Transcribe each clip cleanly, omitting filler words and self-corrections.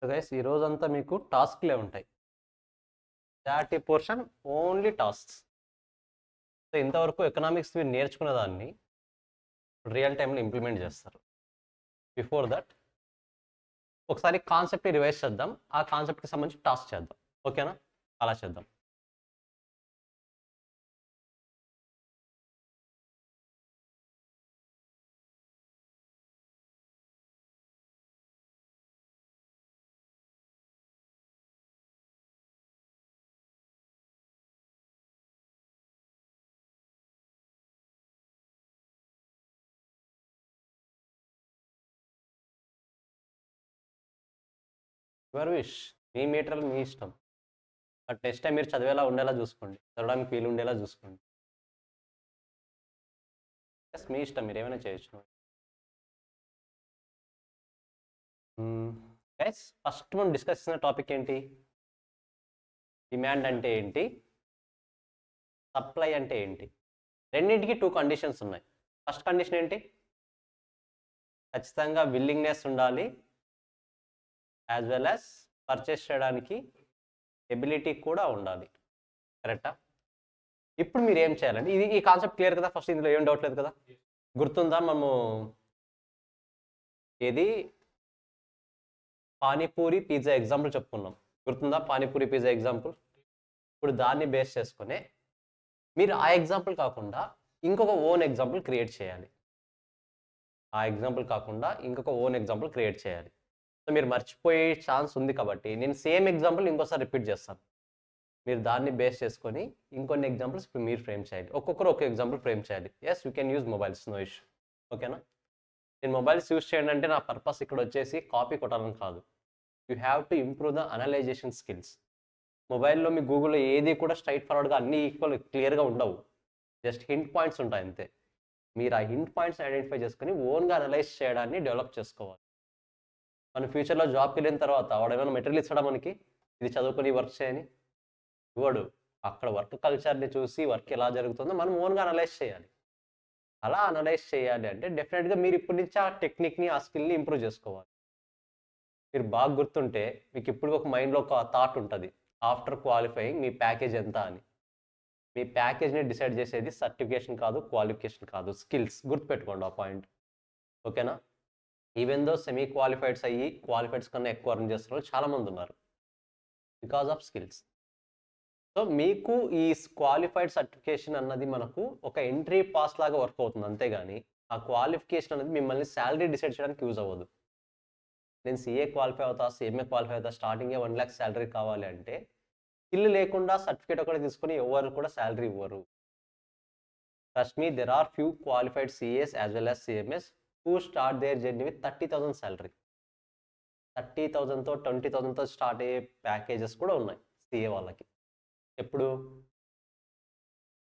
Guys ఈ రోజంతా మీకు టాస్క్లే ఉంటాయి. దాటి పోర్షన్ ఓన్లీ టాస్క్స్. సో ఇంతవరకు ఎకనామిక్స్ మీరు నేర్చుకున్న దాన్ని రియల్ టైంలో ఇంప్లిమెంట్ చేస్తారు. బిఫోర్ దట్ ఒకసారి కాన్సెప్ట్ని రివైజ్ చేద్దాం, ఆ కాన్సెప్ట్కి సంబంధించి టాస్క్ చేద్దాం. ఓకేనా? అలా చేద్దాం. యువర్ విష్, మీ మీటర్లు మీ ఇష్టం. బట్ నెక్స్ట్ టైం మీరు చదివేలా ఉండేలా చూసుకోండి, చదవడానికి వీలు ఉండేలా చూసుకోండి. ఎస్, మీ ఇష్టం, మీరు ఏమైనా చేయొచ్చు. గైస్ ఫస్ట్ మనం డిస్కస్ చేసిన టాపిక్ ఏంటి? డిమాండ్ అంటే ఏంటి, సప్లై అంటే ఏంటి. రెండింటికి 2 కండిషన్స్ ఉన్నాయి. ఫస్ట్ కండిషన్ ఏంటి? ఖచ్చితంగా విల్లింగ్నెస్ ఉండాలి, యాజ్ వెల్ యాజ్ పర్చేస్ చేయడానికి ఎబిలిటీ కూడా ఉండాలి. కరెక్టా? ఇప్పుడు మీరు ఏం చేయాలండి? ఈ కాన్సెప్ట్ క్లియర్ కదా? ఫస్ట్ ఇందులో ఏం డౌట్ లేదు కదా? గుర్తుందా మనము ఏది పానీపూరి పిజ్జా ఎగ్జాంపుల్ చెప్పుకున్నాం? గుర్తుందా పానీపూరి పిజ్జా ఎగ్జాంపుల్? ఇప్పుడు దాన్ని బేస్ చేసుకునే మీరు ఆ ఎగ్జాంపుల్ కాకుండా ఇంకొక ఓన్ ఎగ్జాంపుల్ క్రియేట్ చేయాలి. ఆ ఎగ్జాంపుల్ కాకుండా ఇంకొక ఓన్ ఎగ్జాంపుల్ క్రియేట్ చేయాలి. సో మీరు మర్చిపోయే ఛాన్స్ ఉంది కాబట్టి నేను సేమ్ ఎగ్జాంపుల్ ఇంకోసారి రిపీట్ చేస్తాను. మీరు దాన్ని బేస్ చేసుకొని ఇంకొన్ని ఎగ్జాంపుల్స్ ఇప్పుడు మీరు ఫ్రేమ్ చేయాలి. ఒక్కొక్కరు ఒక ఎగ్జాంపుల్ ఫ్రేమ్ చేయాలి. Yes, you can use mobiles, no issue. ఓకేనా? నేను మొబైల్స్ యూజ్ చేయండి అంటే నా పర్పస్ ఇక్కడ వచ్చేసి కాపీ కొట్టాలని కాదు. You have to improve the analysation skills. మొబైల్లో మీ గూగుల్లో ఏది కూడా స్ట్రైట్ ఫార్వర్డ్గా అన్ని ఈక్వల్ క్లియర్గా ఉండవు. జస్ట్ హింట్ పాయింట్స్ ఉంటాయి అంతే. మీరు ఆ హింట్ పాయింట్స్ ఐడెంటిఫై చేసుకుని ఓన్గా అనలైజ్ చేయడాన్ని డెవలప్ చేసుకోవాలి. మన ఫ్యూచర్లో జాబ్కి వెళ్ళిన తర్వాత వాడు ఏమైనా మెటీరియల్ ఇస్తాడా మనకి, ఇది చదువుకొని వర్క్ చేయని? ఇవ్వడు. అక్కడ వర్క్ కల్చర్ని చూసి వర్క్ ఎలా జరుగుతుందో మనం ఓన్గా అనలైజ్ చేయాలి. అలా అనలైజ్ చేయాలి అంటే డెఫినెట్గా మీరు ఇప్పటి నుంచి ఆ టెక్నిక్ని, ఆ స్కిల్ని ఇంప్రూవ్ చేసుకోవాలి. మీరు బాగా గుర్తుంటే మీకు ఇప్పుడు ఒక మైండ్లో ఒక థాట్ ఉంటుంది, ఆఫ్టర్ క్వాలిఫైయింగ్ మీ ప్యాకేజ్ ఎంత అని. మీ ప్యాకేజ్ని డిసైడ్ చేసేది సర్టిఫికేషన్ కాదు, క్వాలిఫికేషన్ కాదు, స్కిల్స్. గుర్తుపెట్టుకోండి ఆ పాయింట్. ఓకేనా? ఈవెన్ దో సెమీ క్వాలిఫైడ్స్ అయ్యి క్వాలిఫైడ్స్ కన్నా ఎక్కువ అర్న్ చేస్తున్న వాళ్ళు చాలామంది ఉన్నారు, బికాజ్ ఆఫ్ స్కిల్స్. సో మీకు ఈ క్వాలిఫైడ్ సర్టిఫికేషన్ అన్నది మనకు ఒక ఎంట్రీ పాస్ లాగా వర్క్ అవుతుంది, అంతేగాని ఆ క్వాలిఫికేషన్ అనేది మిమ్మల్ని శాలరీ డిసైడ్ చేయడానికి యూజ్ అవ్వదు. నేను సిఏ క్వాలిఫై అవుతా, సిఎంఏ క్వాలిఫై అవుతా, స్టార్టింగే 1 lakh శాలరీ కావాలి అంటే స్కిల్ లేకుండా సర్టిఫికేట్ ఒకటి తీసుకుని ఎవరు కూడా శాలరీ ఇవ్వరు. Trust me, there are few qualified CAs as well as CMs who start their journey with 30,000 salary. 30,000తో 20,000తో స్టార్ట్ అయ్యే ప్యాకేజెస్ కూడా ఉన్నాయి సిఏ వాళ్ళకి. ఎప్పుడు?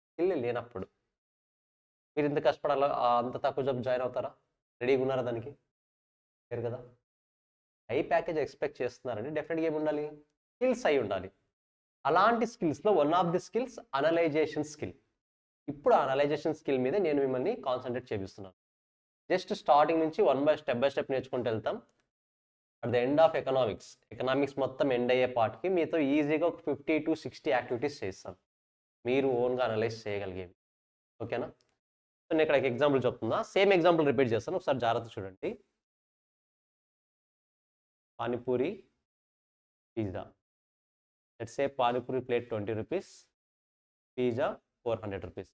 స్కిల్ లేనప్పుడు. మీరు ఇంత కష్టపడాలా? అంత తక్కువ జాబ్ జాయిన్ అవుతారా? రెడీగా ఉన్నారా దానికి? లేరు కదా. హై ప్యాకేజ్ ఎక్స్పెక్ట్ చేస్తున్నారంటే డెఫినెట్గా ఏమి ఉండాలి? స్కిల్స్ అయి ఉండాలి. అలాంటి స్కిల్స్లో one of the skills analysation skill. ఇప్పుడు అనలైజేషన్ స్కిల్ మీద నేను మిమ్మల్ని కాన్సన్ట్రేట్ చేపిస్తున్నాను. జస్ట్ స్టార్టింగ్ నుంచి స్టెప్ బై స్టెప్ నేర్చుకుంటూ వెళ్తాం. At the end of economics మొత్తం ఎండ్ అయ్యే పార్ట్కి మీతో ఈజీగా ఒక 50 to 60 యాక్టివిటీస్ చేస్తాం, మీరు ఓన్గా అనలైజ్ చేయగలిగేవి. ఓకేనా? సో నేను ఇక్కడ ఎగ్జాంపుల్ చెప్తున్నా, సేమ్ ఎగ్జాంపుల్ రిపీట్ చేస్తాను, ఒకసారి జాగ్రత్త చూడండి. Panipuri pizza. Let's say panipuri plate 20 rupees, pizza 400 rupees.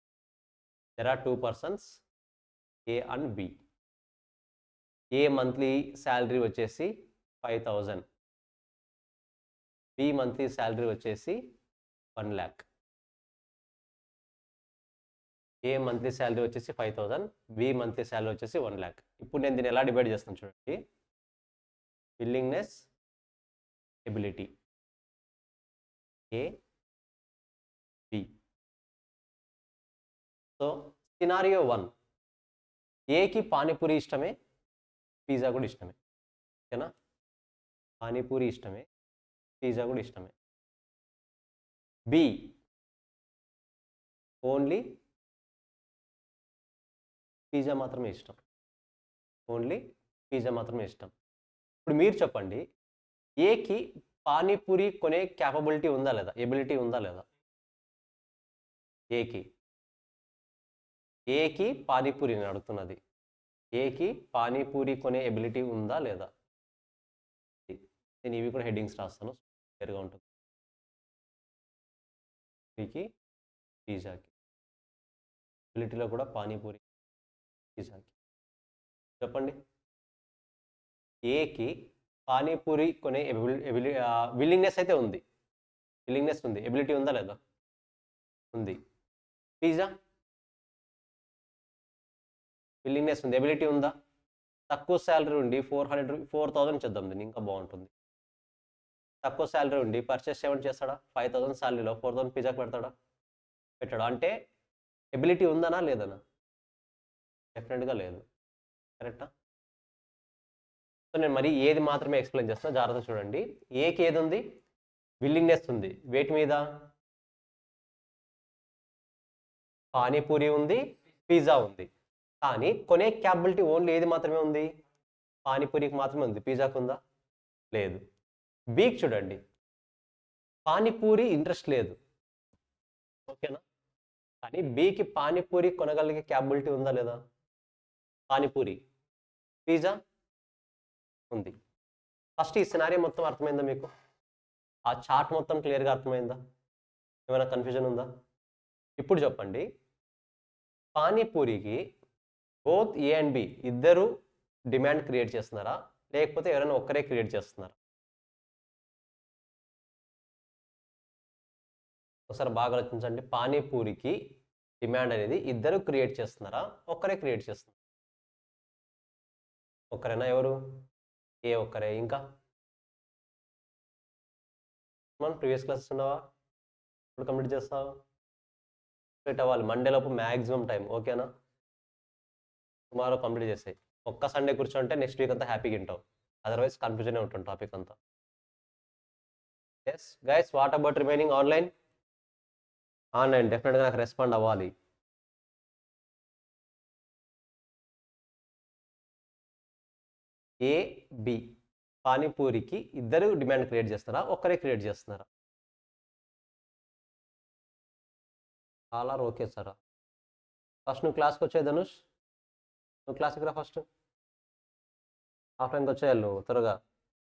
There are 2 persons, A and B. A monthly salary వచ్చేసి 5,000, బి మంత్లీ శాలరీ వచ్చేసి 1 lakh. ఏ మంత్లీ శాలరీ వచ్చేసి 5,000, బి మంత్లీ శాలరీ వచ్చేసి 1 lakh. ఇప్పుడు నేను దీన్ని ఎలా డివైడ్ చేస్తాను చూడండి. విల్లింగ్నెస్, ఎబిలిటీ, ఏ, బి. సో సినారియో 1, ఏకి పానీపూరి ఇష్టమే, పిజ్జా కూడా ఇష్టమే. ఓకేనా? పానీపూరి ఇష్టమే, పిజ్జా కూడా ఇష్టమే. బి ఓన్లీ పిజ్జా మాత్రమే ఇష్టం, ఓన్లీ పిజ్జా మాత్రమే ఇష్టం. ఇప్పుడు మీరు చెప్పండి, ఏకి పానీపూరి కొనే క్యాపబిలిటీ ఉందా లేదా, ఎబిలిటీ ఉందా లేదా? ఏకి పానీపూరి నేను అడుగుతున్నది. ఏకి పానీపూరి కొనే ఎబిలిటీ ఉందా లేదా? నేను ఇవి కూడా హెడ్డింగ్స్ రాస్తాను, క్లియర్గా ఉంటుంది. పిజ్జాకి ఎబిలిటీలో కూడా పానీపూరి పిజ్జాకి చెప్పండి. ఏకి పానీపూరి కొనే విల్లింగ్నెస్ అయితే ఉంది, విల్లింగ్నెస్ ఉంది, ఎబిలిటీ ఉందా లేదా? ఉంది. పిజ్జా విల్లింగ్నెస్ ఉంది, ఎబిలిటీ ఉందా? తక్కువ శాలరీ ఉండి 4,000 చేద్దాం, దీన్ని ఇంకా బాగుంటుంది. తక్కువ శాలరీ ఉండి పర్చేస్ చేయమని చేస్తాడా? 5,000 శాలరీలో 4,000 పిజ్జాకి పెడతాడా? పెట్టాడు. అంటే ఎబిలిటీ ఉందనా లేదనా? డెఫినెట్గా లేదు. కరెక్టా? సో నేను మరి ఏది మాత్రమే ఎక్స్ప్లెయిన్ చేస్తున్నా, జాగ్రత్త చూడండి. ఏకి ఏది ఉంది? విల్లింగ్నెస్ ఉంది. వేటి మీద? పానీపూరి ఉంది, పిజ్జా ఉంది. కానీ కొనే క్యాపబిలిటీ ఓన్లీ ఏది మాత్రమే ఉంది? పానీపూరికి మాత్రమే ఉంది. పిజ్జాకు ఉందా? లేదు. బీకి చూడండి, పానీపూరి ఇంట్రెస్ట్ లేదు, ఓకేనా? కానీ బీకి పానీపూరి కొనగలిగే క్యాపబిలిటీ ఉందా లేదా? పానీపూరి. పిజ్జా ఉంది. ఫస్ట్ ఈ సినారియో మొత్తం అర్థమైందా మీకు? ఆ చార్ట్ మొత్తం క్లియర్గా అర్థమైందా? ఏమైనా కన్ఫ్యూజన్ ఉందా? ఇప్పుడు చెప్పండి, పానీపూరికి బోత్ ఏ అండ్ బి ఇద్దరు డిమాండ్ క్రియేట్ చేస్తున్నారా, లేకపోతే ఎవరైనా ఒక్కరే క్రియేట్ చేస్తున్నారా? ఒకసారి బాగా ఆలోచించండి. పానీపూరికి డిమాండ్ అనేది ఇద్దరు క్రియేట్ చేస్తున్నారా, ఒక్కరే క్రియేట్ చేస్తున్నారు? ఒక్కరేనా? ఎవరు? ఏ ఒక్కరే. ఇంకా మనం ప్రీవియస్ క్లాసెస్ ఉన్నావా? ఇప్పుడు కంప్లీట్ చేస్తావు, కంప్లీట్ అవ్వాలి మండేలోపు మ్యాక్సిమం టైం, ఓకేనా? టుమారో కంప్లీట్ చేసాయి. ఒక్క సండే కూర్చోంటే నెక్స్ట్ వీక్ అంతా హ్యాపీగా వింటావు, అదర్వైజ్ కన్ఫ్యూజనే ఉంటుంది టాపిక్ అంతా. Yes guys, what about remaining online? Online డెఫినెట్గా నాకు రెస్పాండ్ అవ్వాలి. ఏ బి పానీపూరికి ఇద్దరు డిమాండ్ క్రియేట్ చేస్తున్నారా, ఒక్కరే క్రియేట్ చేస్తున్నారా? చాలా ఓకే సార్. ఫస్ట్ నువ్వు క్లాస్కి వచ్చాయి ధనుష్, నువ్వు క్లాస్కి రా ఫస్ట్. ఆఫ్లైన్కి వచ్చేయాలి నువ్వు త్వరగా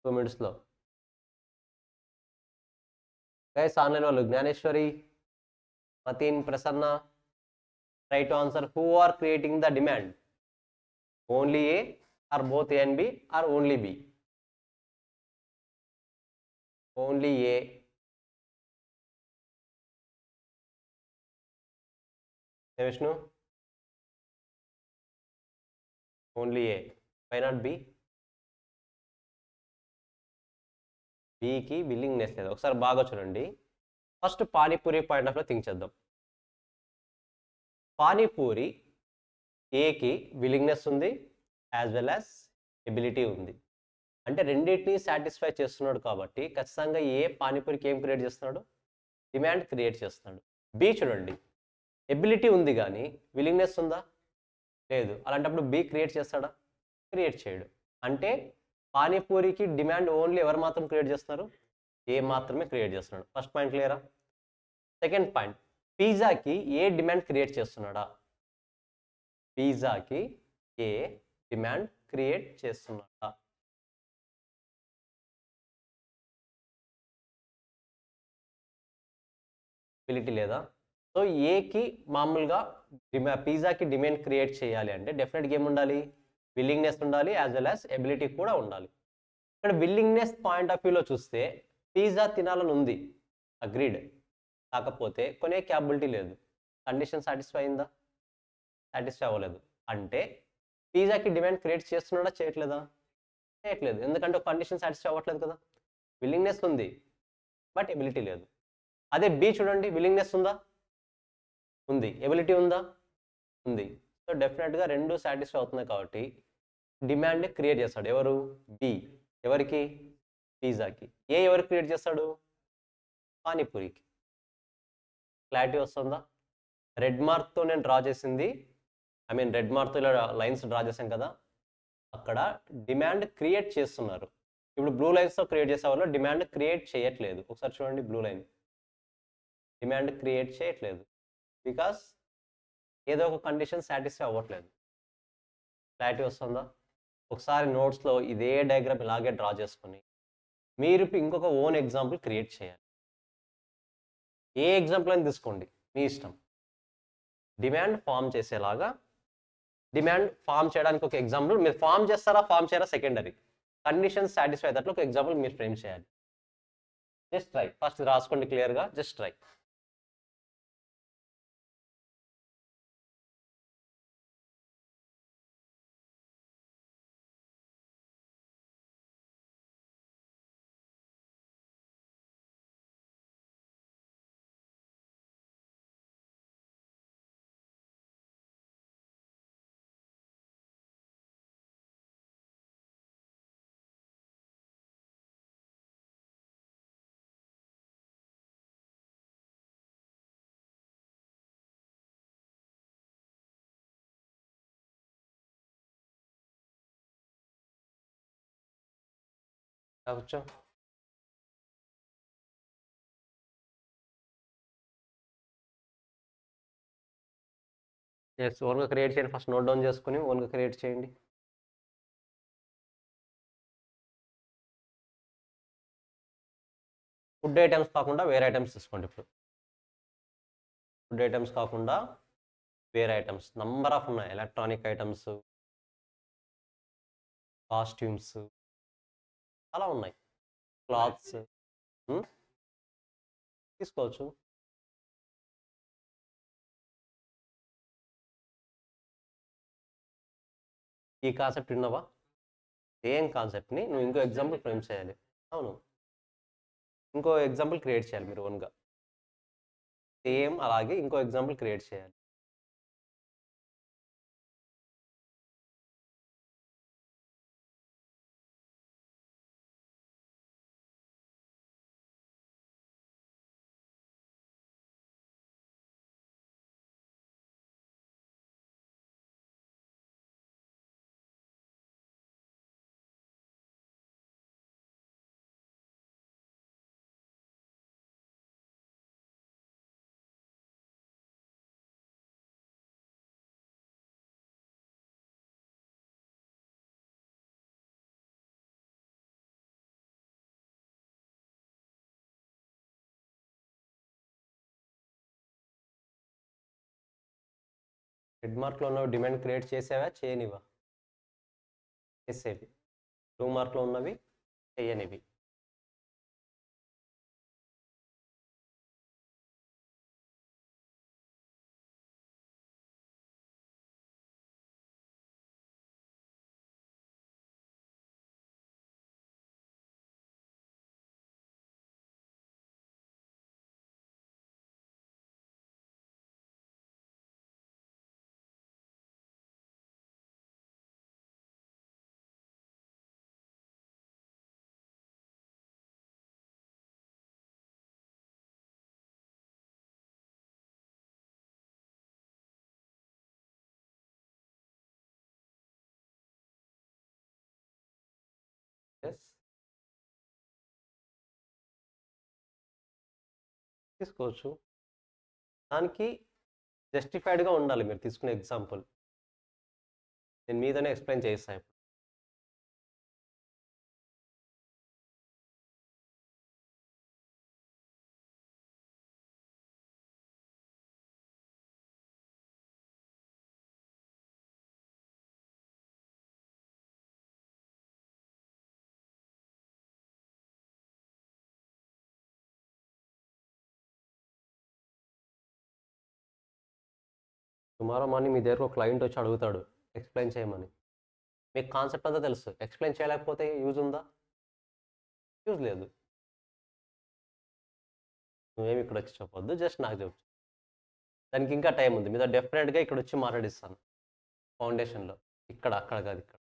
2 minutesలో. గైస్ ఆన్లైన్ వాళ్ళు Gnaneshwari, Mateen, Prasanna, try to answer. Who are creating the demand? Only A or both A and B or only B? Only A. Vishnu, only A, why not B? బికి విల్లింగ్నెస్ లేదు. ఒకసారి బాగా చూడండి, first panipuri point of view think చేద్దాం. పానీపూరి ఏకి willingness ఉంది, as well as ability ఉంది. అంటే రెండింటిని సాటిస్ఫై చేస్తున్నాడు కాబట్టి ఖచ్చితంగా ఏ పానీపూరికి ఏం క్రియేట్ చేస్తున్నాడు? డిమాండ్ క్రియేట్ చేస్తున్నాడు. బి చూడండి, ఎబిలిటీ ఉంది కానీ విల్లింగ్నెస్ ఉందా? లేదు. అలాంటప్పుడు బి క్రియేట్ చేస్తాడా? క్రియేట్ చేయడు. అంటే పానీపూరికి డిమాండ్ ఓన్లీ ఎవరు మాత్రం క్రియేట్ చేస్తున్నారు? ఏ మాత్రమే క్రియేట్ చేస్తున్నాడు. ఫస్ట్ పాయింట్ క్లియరా? సెకండ్ పాయింట్, పిజ్జాకి ఏ డిమాండ్ క్రియేట్ చేస్తున్నాడా? పిజ్జాకి ఏ డిమాండ్ క్రియేట్ చేస్తున్నాడా? ఎబిలిటీ లేదా? సో ఏకి మామూలుగా పిజ్జాకి డిమాండ్ క్రియేట్ చేయాలి అంటే డెఫినెట్గా ఏముండాలి? విల్లింగ్నెస్ ఉండాలి, యాజ్ వెల్ యాజ్ ఎబిలిటీ కూడా ఉండాలి. ఇక్కడ విల్లింగ్నెస్ పాయింట్ ఆఫ్ వ్యూలో చూస్తే పిజ్జా తినాలని ఉంది, అగ్రీడ్. కాకపోతే కొనే క్యాపబిలిటీ లేదు. కండిషన్ సాటిస్ఫై అయిందా? సాటిస్ఫై అవ్వలేదు. అంటే పిజ్జాకి డిమాండ్ క్రియేట్ చేస్తున్నాడా, చేయట్లేదా? చేయట్లేదు. ఎందుకంటే ఒక కండిషన్ సాటిస్ఫై అవ్వట్లేదు కదా. విల్లింగ్నెస్ ఉంది బట్ ఎబిలిటీ లేదు. అదే బి చూడండి, విల్లింగ్నెస్ ఉందా? ఉంది. ఎబిలిటీ ఉందా? ఉంది. సో డెఫినెట్గా రెండు సాటిస్ఫై అవుతున్నాయి కాబట్టి డిమాండ్ క్రియేట్ చేస్తాడు. ఎవరు? బి. ఎవరికి? పిజ్జాకి. ఏ ఎవరు క్రియేట్ చేస్తాడు? పానీపూరికి. క్లారిటీ వస్తుందా? రెడ్ మార్క్తో నేను డ్రా చేసింది, రెడ్ మార్క్తో ఇలా లైన్స్ డ్రా చేశాం కదా, అక్కడ డిమాండ్ క్రియేట్ చేస్తున్నారు. ఇప్పుడు బ్లూ లైన్స్తో క్రియేట్ చేసే వాళ్ళు డిమాండ్ క్రియేట్ చేయట్లేదు. ఒకసారి చూడండి, బ్లూ లైన్ డిమాండ్ క్రియేట్ చేయట్లేదు బికాస్ ఏదో ఒక కండిషన్ సాటిస్ఫై అవ్వట్లేదు. క్లారిటీ వస్తుందా? ఒకసారి నోట్స్లో ఇదే డయాగ్రామ్ ఇలాగే డ్రా చేసుకొని మీరు ఇంకొక ఓన్ ఎగ్జాంపుల్ క్రియేట్ చేయాలి. ఏ ఎగ్జాంపుల్ అని తీసుకోండి, మీ ఇష్టం. డిమాండ్ ఫామ్ చేసేలాగా, డిమాండ్ ఫామ్ చేయడానికి ఒక ఎగ్జాంపుల్ మీరు ఫామ్ చేస్తారా ఫామ్ చేయరా సెకండరీ, కండిషన్ సాటిస్ఫై అయ్యేటట్లు ఒక ఎగ్జాంపుల్ మీరు ఫ్రేమ్ చేయాలి. జస్ట్ ట్రై, ఫస్ట్ రాసుకోండి క్లియర్గా, జస్ట్ ట్రై. కూర్చో. ఎస్, ఓన్గా క్రియేట్ చేయండి. ఫస్ట్ నోట్ డౌన్ చేసుకుని ఓన్గా క్రియేట్ చేయండి. ఫుడ్ ఐటమ్స్ కాకుండా వేరే ఐటమ్స్ తీసుకోండి. ఇప్పుడు ఫుడ్ ఐటమ్స్ కాకుండా వేరే ఐటమ్స్ నంబర్ ఆఫ్ ఉన్నాయి. ఎలక్ట్రానిక్ ఐటమ్స్, కాస్ట్యూమ్స్ అలా ఉన్నాయి, క్లాత్స్ తీసుకోవచ్చు. ఈ కాన్సెప్ట్ విన్నావా? సేమ్ కాన్సెప్ట్ని నువ్వు ఇంకో ఎగ్జాంపుల్ ఫ్రేమ్ చేయాలి. అవును, ఇంకో ఎగ్జాంపుల్ క్రియేట్ చేయాలి మీరు ఓన్గా. సేమ్ అలాగే ఇంకో ఎగ్జాంపుల్ క్రియేట్ చేయాలి. రెడ్ మార్క్లో ఉన్నవి డిమాండ్ క్రియేట్ చేసేవా చేయనివా? చేసేవి. బ్లూ మార్క్లో ఉన్నవి చేయనివి. ఎస్, తీసుకోవచ్చు. దానికి జస్టిఫైడ్గా ఉండాలి మీరు తీసుకునే ఎగ్జాంపుల్. నేను మీదనే ఎక్స్ప్లెయిన్ చేస్తాను ఇప్పుడు. టుమారో మార్నింగ్ మీ దగ్గర ఒక క్లయింట్ వచ్చి అడుగుతాడు ఎక్స్ప్లెయిన్ చేయమని. మీకు కాన్సెప్ట్ అంతా తెలుసు, ఎక్స్ప్లెయిన్ చేయలేకపోతే యూజ్ ఉందా? యూజ్ లేదు. నువ్వేమి ఇక్కడ వచ్చి చెప్పొద్దు, జస్ట్ నాకు చెప్పు. దానికి ఇంకా టైం ఉంది, మీద డెఫినెట్గా ఇక్కడ వచ్చి మాట్లాడిస్తాను ఫౌండేషన్లో. ఇక్కడ అక్కడ కాదు, ఇక్కడ.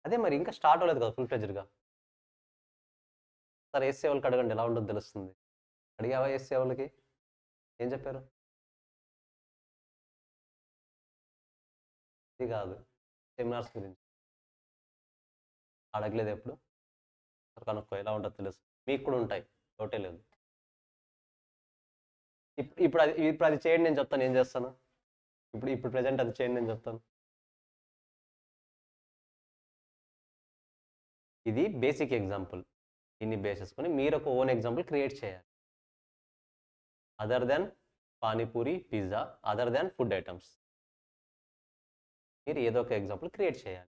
అదే మరి ఇంకా స్టార్ట్ అవ్వలేదు కదా ఫుల్ ఫ్లెడ్జ్డ్గా. సార్ ఎస్సీ వాళ్ళకి అడగండి ఎలా ఉంటుందో తెలుస్తుంది. అడిగావా ఎస్సీ వాళ్ళకి? ఏం చెప్పారు? ఇది కాదు, సెమినార్స్ గురించి అడగలేదు ఎప్పుడు. కనుక్కో ఎలా ఉంటుందో తెలుసు, మీకు కూడా ఉంటాయి, డౌటే లేదు. ఇప్పుడు అది చేయండి నేను చెప్తాను, ఏం చేస్తాను. ఇప్పుడు ప్రజెంట్ అది చేయండి నేను చెప్తాను. ఇది బేసిక్ ఎగ్జాంపుల్. దీన్ని బేస్ చేసుకొని మీరు ఒక ఓన్ ఎగ్జాంపుల్ క్రియేట్ చేయాలి. Other than panipuri, pizza, other than food items, మీరు ఏదో ఒక ఎగ్జాంపుల్ క్రియేట్ చేయాలి.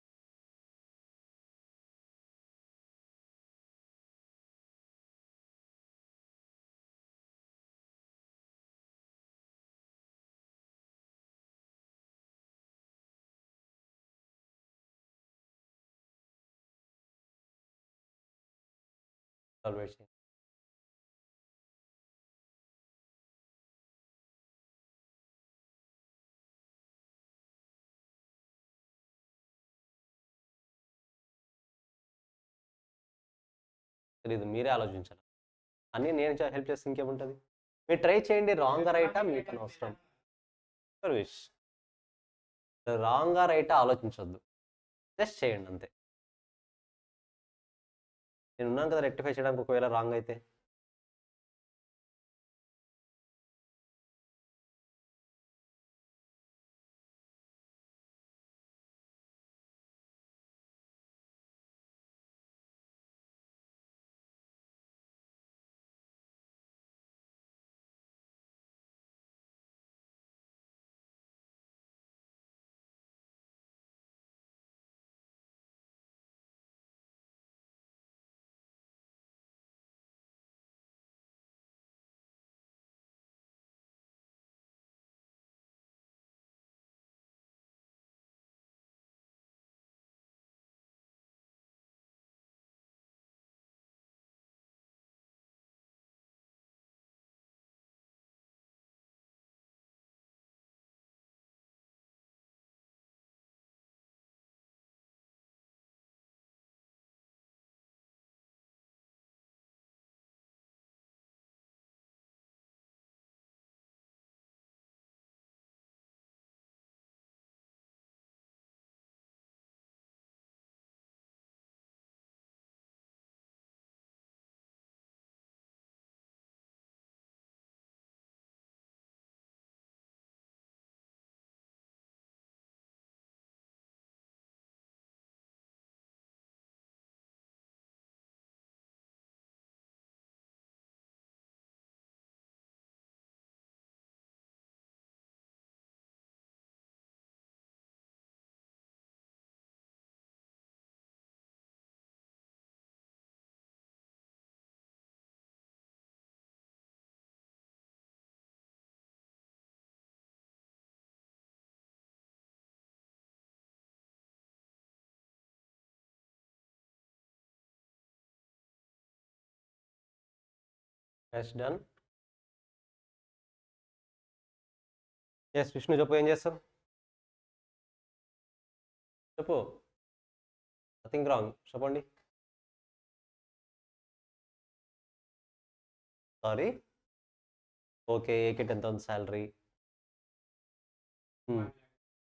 సాల్వేషన్ తెలీదు, మీరే ఆలోచించాలి. అన్నీ నేను హెల్ప్ చేస్తే ఇంకేముంటుంది. మీరు ట్రై చేయండి, రాంగ్ రైటా మీకు అవసరం. సర్వీస్ రాంగా రైటా ఆలోచించొద్దు, జస్ట్ చేయండి అంతే. నేను ఉన్నాను కదా రెక్టిఫై చేయడానికి, ఒకవేళ రాంగ్ అయితే. Yes done. ఎస్ విష్ణు చెప్పు, ఏం చేస్తావు చెప్పు. నథింగ్ రాంగ్, చెప్పండి. Sorry, okay, AK 10,000 salary,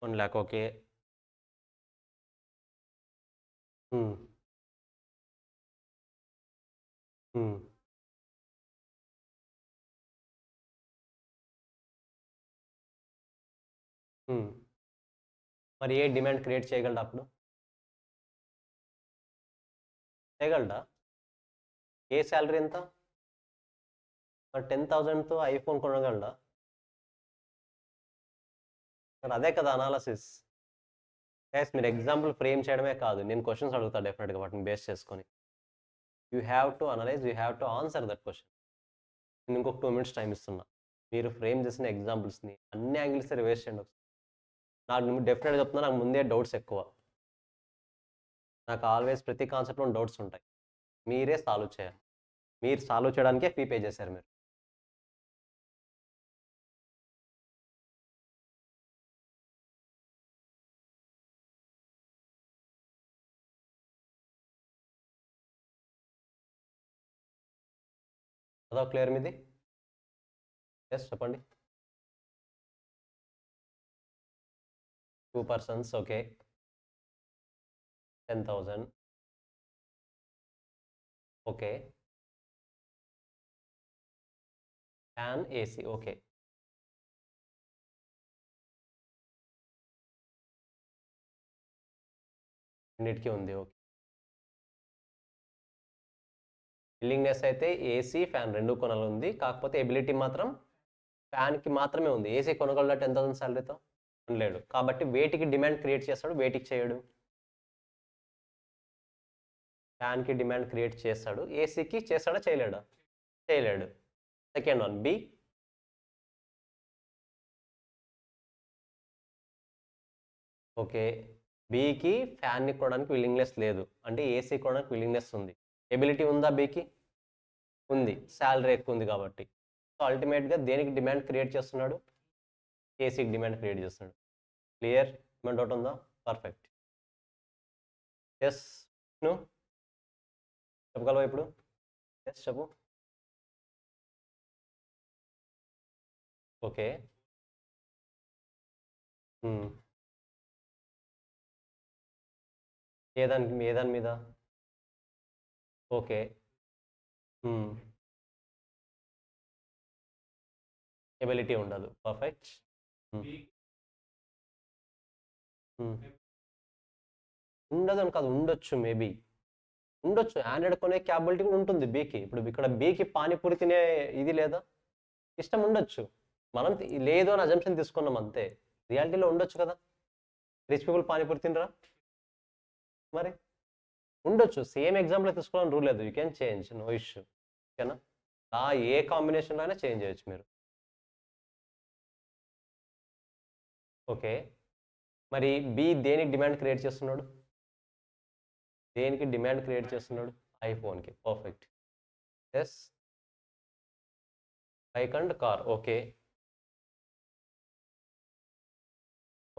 1 lakh, okay. మరి ఏ డిమాండ్ క్రియేట్ చేయగలడా అప్పుడు? చేయగలడా? ఏ శాలరీ ఎంత? మరి 10,000తో ఐఫోన్ కొనగలడా? మరి అదే కదా అనాలసిస్. గైస్ మీరు ఎగ్జాంపుల్ ఫ్రేమ్ చేయడమే కాదు, నేను క్వశ్చన్స్ అడుగుతా డెఫినెట్గా, వాటిని బేస్ చేసుకొని you have to analyse, you have to answer that question. నేను ఇంకొక 2 minutes టైం ఇస్తున్నా, మీరు ఫ్రేమ్ చేసిన ఎగ్జాంపుల్స్ని అన్ని యాంగిల్స్ రివైజ్ చేయండి ఒకసారి. నాకు డెఫినెట్గా చెప్తున్నా, నాకు ముందే డౌట్స్ ఎక్కువ. నాకు ఆల్వేస్ ప్రతి కాన్సెప్ట్లో డౌట్స్ ఉంటాయి, మీరే సాల్వ్ చేయాలి. మీరు సాల్వ్ చేయడానికే ఫీ పే చేశారు మీరు. అదో క్లియర్ మీది? ఎస్ చెప్పండి. 2 persons, okay. 10,000, okay. Fan, AC, okay. అన్నిటికీ ఉంది, ఓకే. విల్లింగ్నెస్ అయితే ఏసీ ఫ్యాన్ రెండు కొనాలి ఉంది, కాకపోతే ఎబిలిటీ మాత్రం ఫ్యాన్కి మాత్రమే ఉంది. ఏసీ కొనగలడా 10,000 శాలరీతో? లేడు. కాబట్టి వేటికి డిమాండ్ క్రియేట్ చేస్తాడు, వేటికి చేయడు? ఫ్యాన్కి డిమాండ్ క్రియేట్ చేస్తాడు. ఏసీకి చేస్తాడా, చేయలేడా? చేయలేడు. Second one B. ఓకే, బీకి ఫ్యాన్ని కొనడానికి విల్లింగ్నెస్ లేదు, అంటే ఏసీ కొనడానికి విల్లింగ్నెస్ ఉంది. ఎబిలిటీ ఉందా బీకి? ఉంది, శాలరీ ఎక్కువ ఉంది కాబట్టి. సో అల్టిమేట్గా దేనికి డిమాండ్ క్రియేట్ చేస్తున్నాడు? ఏసీకి డిమాండ్ క్రియేట్ చేస్తున్నాడు. క్లియర్? ఏమైనా డౌట్ ఉందా? పర్ఫెక్ట్. ఎస్, నువ్వు చెప్పగలవా ఇప్పుడు? ఎస్ చెప్పు. ఓకే. ఏ దాని మీద? ఓకే. ఎబిలిటీ ఉండదు. పర్ఫెక్ట్. ఉండదు అని కాదు, ఉండొచ్చు, మేబీ ఉండొచ్చు. ఆండ్రాయిడ్ కొనే క్యాపబిలిటీ కూడా ఉంటుంది బీకి. ఇప్పుడు ఇక్కడ బీకి పానీపూరి తినే ఇది లేదా? ఇష్టం ఉండొచ్చు. మనం లేదు అని అజంప్షన్ తీసుకున్నాం అంతే. రియాలిటీలో ఉండొచ్చు కదా. రిచ్ పీపుల్ పానీపూరి తినరా? మరి ఉండొచ్చు. సేమ్ ఎగ్జాంపుల్ తీసుకోవాలని రూల్ లేదు. You can change, no issue. ఓకేనా? ఏ కాంబినేషన్లో అయినా చేంజ్ చేయొచ్చు మీరు. ఓకే, మరి బి దేనికి డిమాండ్ క్రియేట్ చేస్తున్నాడు? దేనికి డిమాండ్ క్రియేట్ చేస్తున్నాడు? ఐఫోన్కి. Perfect. Yes, bike and car. Okay.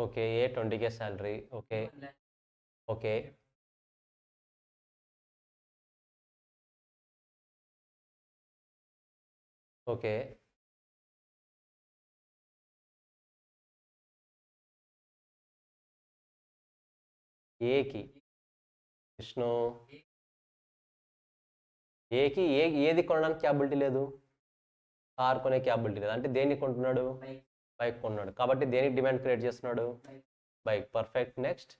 Okay, A 20K salary. Okay. Okay. Okay. ఏకి విష్ణు, ఏకి ఏది కొనడానికి క్యాపబిలిటీ లేదు? కార్ కొనే క్యాపబిలిటీ లేదు. అంటే దేనికి కొంటున్నాడు? బైక్ కొన్నాడు. కాబట్టి దేనికి డిమాండ్ క్రియేట్ చేస్తున్నాడు? బైక్. పర్ఫెక్ట్. నెక్స్ట్.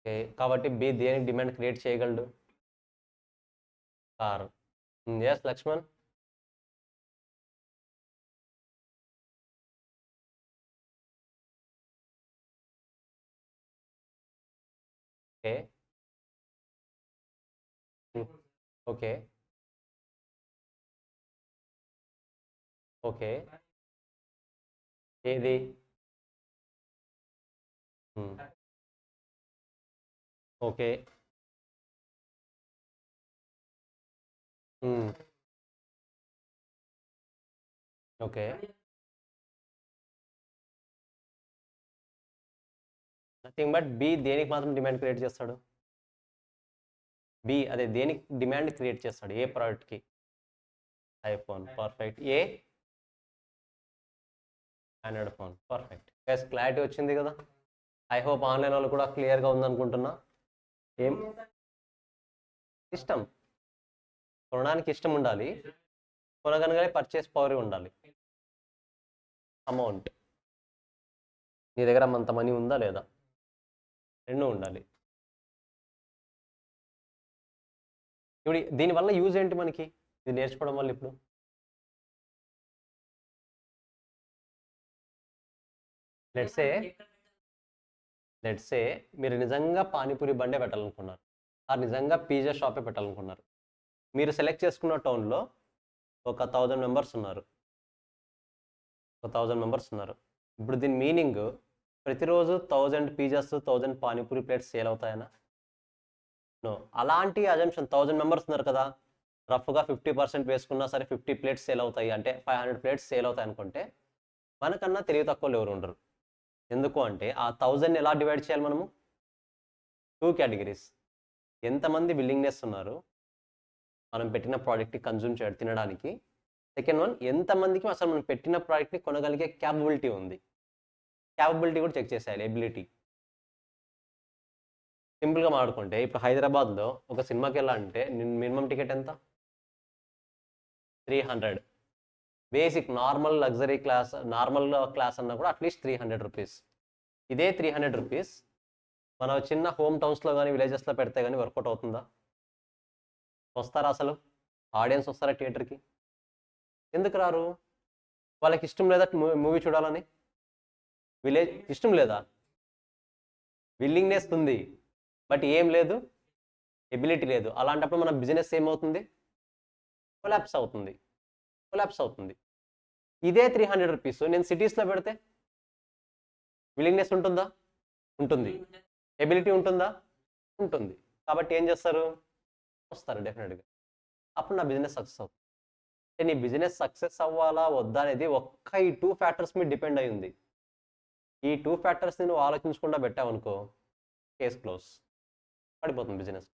ఓకే, కాబట్టి బి దేనికి డిమాండ్ క్రియేట్ చేయగలడు? Car. Yes Lakshman. Okay. Okay. Okay. ఏది? Okay. Okay. Nothing but B దేనికి మాత్రం డిమాండ్ క్రియేట్ చేస్తాడు? బి అదే దేనికి డిమాండ్ క్రియేట్ చేస్తాడు? ఏ ప్రోడక్ట్కి? IPhone. Perfect. A Android phone. Perfect. Guys clarity వచ్చింది కదా? ఐ హోప్ ఆన్లైన్ వాళ్ళు కూడా క్లియర్గా ఉందనుకుంటున్నా. ఏం ఇష్టం? కొనడానికి ఇష్టం ఉండాలి, కొనగనగానే పర్చేస్ పవర్ ఉండాలి. అమౌంట్, నీ దగ్గర అంత మనీ ఉందా లేదా? రెండూ ఉండాలి. ఇప్పుడు దీనివల్ల యూజ్ ఏంటి మనకి ఇది నేర్చుకోవడం వల్ల? ఇప్పుడు లెట్స్ సే మీరు నిజంగా పానీపూరి బండే పెట్టాలనుకున్నారు, ఆ నిజంగా పిజ్జా షాపే పెట్టాలనుకున్నారు. మీరు సెలెక్ట్ చేసుకున్న టౌన్లో ఒక 1000 మెంబర్స్ ఉన్నారు. ఇప్పుడు దీని మీనింగ్ ప్రతిరోజు 1000 పిజ్జాస్ 1000 పానీపూరి ప్లేట్స్ సేల్ అవుతాయనా? నో. అలాంటి అజంప్షన్ 1000 మెంబర్స్ ఉన్నారు కదా, రఫ్గా 50% వేసుకున్నా సరే 50 ప్లేట్స్ సేల్ అవుతాయి అంటే 500 ప్లేట్స్ సేల్ అవుతాయి అనుకుంటే మనకన్నా తెలివి తక్కువలు ఎవరు ఉండరు. ఎందుకు అంటే ఆ 1000 ఎలా డివైడ్ చేయాలి మనము? 2 కేటగిరీస్. ఎంతమంది విల్లింగ్నెస్ ఉన్నారు, మనం పెట్టిన ప్రోడక్ట్ని కన్జ్యూమ్ చేయడం తినడానికి. సెకండ్ వన్, ఎంతమందికి అసలు మనం పెట్టిన ప్రోడక్ట్ని కొనగలిగే క్యాపబిలిటీ ఉంది. క్యాపబిలిటీ కూడా చెక్ చేసేయాలి, ఎబిలిటీ. సింపుల్గా మాట్లాడుకుంటే ఇప్పుడు హైదరాబాద్లో ఒక సినిమాకి వెళ్ళాలంటే మినిమం టికెట్ ఎంత? 300. Basic normal luxury class, normal class అన్నా కూడా అట్లీస్ట్ 300 రూపీస్. ఇదే 300 రూపీస్ మన చిన్న హోమ్ టౌన్స్లో కానీ విలేజెస్లో పెడితే కానీ వర్కౌట్ అవుతుందా? వస్తారా అసలు? ఆడియన్స్ వస్తారా థియేటర్కి? ఎందుకు రారు? వాళ్ళకి ఇష్టం లేదా మూవీ చూడాలని? విలేజ్ ఇష్టం లేదా? విల్లింగ్నెస్ ఉంది, బట్ ఏం లేదు, ఎబిలిటీ లేదు. అలాంటప్పుడు మన బిజినెస్ ఏమవుతుంది? కొలాప్స్ అవుతుంది. ఇదే 300 రూపీస్ నేను సిటీస్లో పెడితే విల్లింగ్నెస్ ఉంటుందా? ఉంటుంది. ఎబిలిటీ ఉంటుందా? ఉంటుంది. కాబట్టి ఏం చేస్తారు? వస్తారు డెఫినెట్గా. అప్పుడు నా బిజినెస్ సక్సెస్ అవుతుంది. అంటే నీ బిజినెస్ సక్సెస్ అవ్వాలా వద్దా అనేది ఒక్క ఈ 2 ఫ్యాక్టర్స్ మీద డిపెండ్ అయి ఉంది. ఈ 2 ఫ్యాక్టర్స్ని నువ్వు ఆలోచించకుండా పెట్టావనుకో, కేస్ క్లోజ్, పడిపోతుంది బిజినెస్.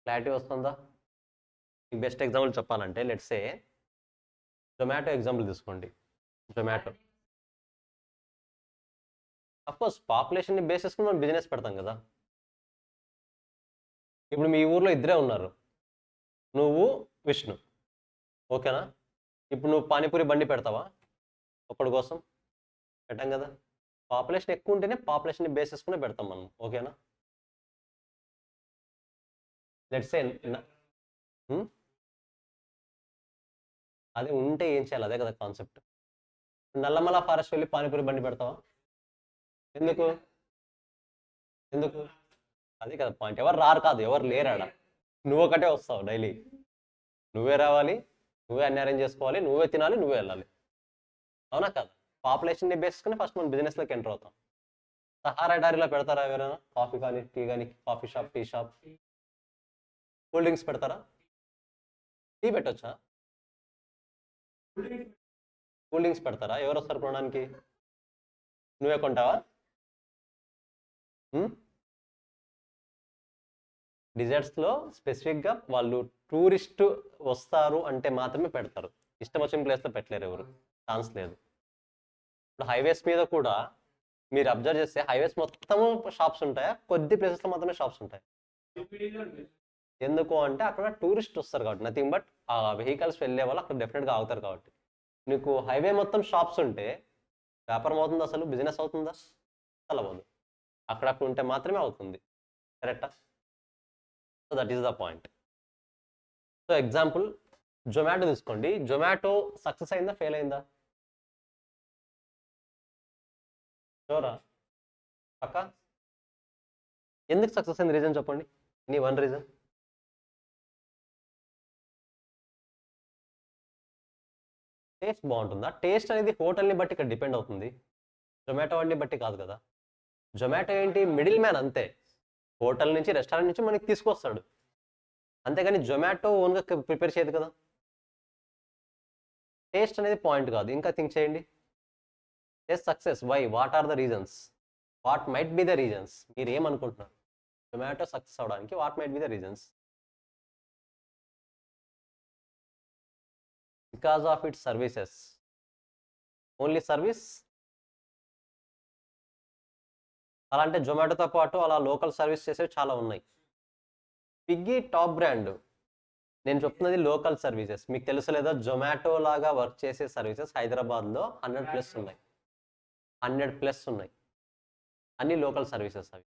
క్లారిటీ వస్తుందా? మీకు బెస్ట్ ఎగ్జాంపుల్ చెప్పాలంటే లెట్స్ సే జొమాటో ఎగ్జాంపుల్ తీసుకోండి. జొమాటో అఫ్కోర్స్ పాపులేషన్ని బేస్ చేసుకుని మనం బిజినెస్ పెడతాం కదా. ఇప్పుడు మీ ఊర్లో ఇద్దరే ఉన్నారు, నువ్వు విష్ణు, ఓకేనా? ఇప్పుడు నువ్వు పానీపూరి బండి పెడతావా ఒక్కడి కోసం? పెట్టాం కదా. పాపులేషన్ ఎక్కువ ఉంటేనే పాపులేషన్ని బేస్ చేసుకునే పెడతాం మనం, ఓకేనా? లెట్స్ సే అదే ఉంటే ఏం చేయాలి, అదే కదా కాన్సెప్ట్. నల్లమల ఫారెస్ట్ వెళ్ళి పానీపూరి బండి పెడతావా? ఎందుకు? అదే కదా పాయింట్. ఎవరు రారు కాదు, ఎవరు లేరాడ. నువ్వు ఒకటే వస్తావు డైలీ, నువ్వే రావాలి, నువ్వే అన్ని అరేంజ్ చేసుకోవాలి, నువ్వే తినాలి, నువ్వే వెళ్ళాలి, అవునా కాదు? పాపులేషన్ని బేస్ చేసుకుని ఫస్ట్ మనం బిజినెస్లోకి ఎంటర్ అవుతాం. సహారా డైరీలో పెడతారా ఎవరైనా? కాఫీ కానీ టీ కానీ, coffee shop, tea shop, cool drinks పెడతారా? టీ పెట్టొచ్చా? కూల్ డ్రింక్స్ పెడతారా? ఎవరు వస్తారు కొనడానికి? నువ్వే కొంటావా? డిజర్ట్స్లో స్పెసిఫిక్గా వాళ్ళు టూరిస్ట్ వస్తారు అంటే మాత్రమే పెడతారు. ఇష్టం వచ్చిన ప్లేస్లో పెట్టలేరు, ఎవరు ఛాన్స్ లేదు. ఇప్పుడు హైవేస్ మీద కూడా మీరు అబ్జర్వ్ చేస్తే హైవేస్ మొత్తము షాప్స్ ఉంటాయా? కొద్ది ప్లేసెస్లో మాత్రమే షాప్స్ ఉంటాయి. ఎందుకు అంటే అక్కడ టూరిస్ట్ వస్తారు కాబట్టి, నథింగ్ బట్ ఆ వెహికల్స్ వెళ్ళే వాళ్ళు అక్కడ డెఫినెట్గా ఆగుతారు కాబట్టి. నీకు హైవే మొత్తం షాప్స్ ఉంటే వ్యాపారం అవుతుందా? అసలు బిజినెస్ అవుతుందా? అసలు అవ్వదు. అక్కడక్కడ ఉంటే మాత్రమే అవుతుంది, కరెక్టా? So that is the point. So example Zomato తీసుకోండి. జొమాటో సక్సెస్ అయిందా, ఫెయిల్ అయిందా? షూరా? పక్కా? ఎందుకు సక్సెస్ అయింది రీజన్ చెప్పండి, నీ వన్ రీజన్. టేస్ట్ బాగుంటుందా? టేస్ట్ అనేది హోటల్ని బట్టి ఇక్కడ డిపెండ్ అవుతుంది, జొమాటో వాడిని బట్టి కాదు కదా. జొమాటో ఏంటి, మిడిల్ మ్యాన్ అంతే. హోటల్ నుంచి, రెస్టారెంట్ నుంచి మనకి తీసుకొస్తాడు, అంతేగాని జొమాటో ఓన్గా ప్రిపేర్ చేయదు కదా. టేస్ట్ అనేది పాయింట్ కాదు. ఇంకా థింక్ చేయండి, taste success why, what are the reasons, what might be the reasons. మీరు ఏమనుకుంటున్నారు జొమాటో సక్సెస్ అవడానికి? What might be the reasons? Because of its services. Only service? అలా అంటే జొమాటోతో పాటు అలా లోకల్ సర్వీస్ చేసేవి చాలా ఉన్నాయి. స్విగ్గీ టాప్ బ్రాండ్, నేను చెప్తున్నది లోకల్ సర్వీసెస్. మీకు తెలుసు లేదా, జొమాటో లాగా వర్క్ చేసే సర్వీసెస్ హైదరాబాద్లో 100+ ఉన్నాయి, 100+ ఉన్నాయి. అన్ని లోకల్ సర్వీసెస్ అవి.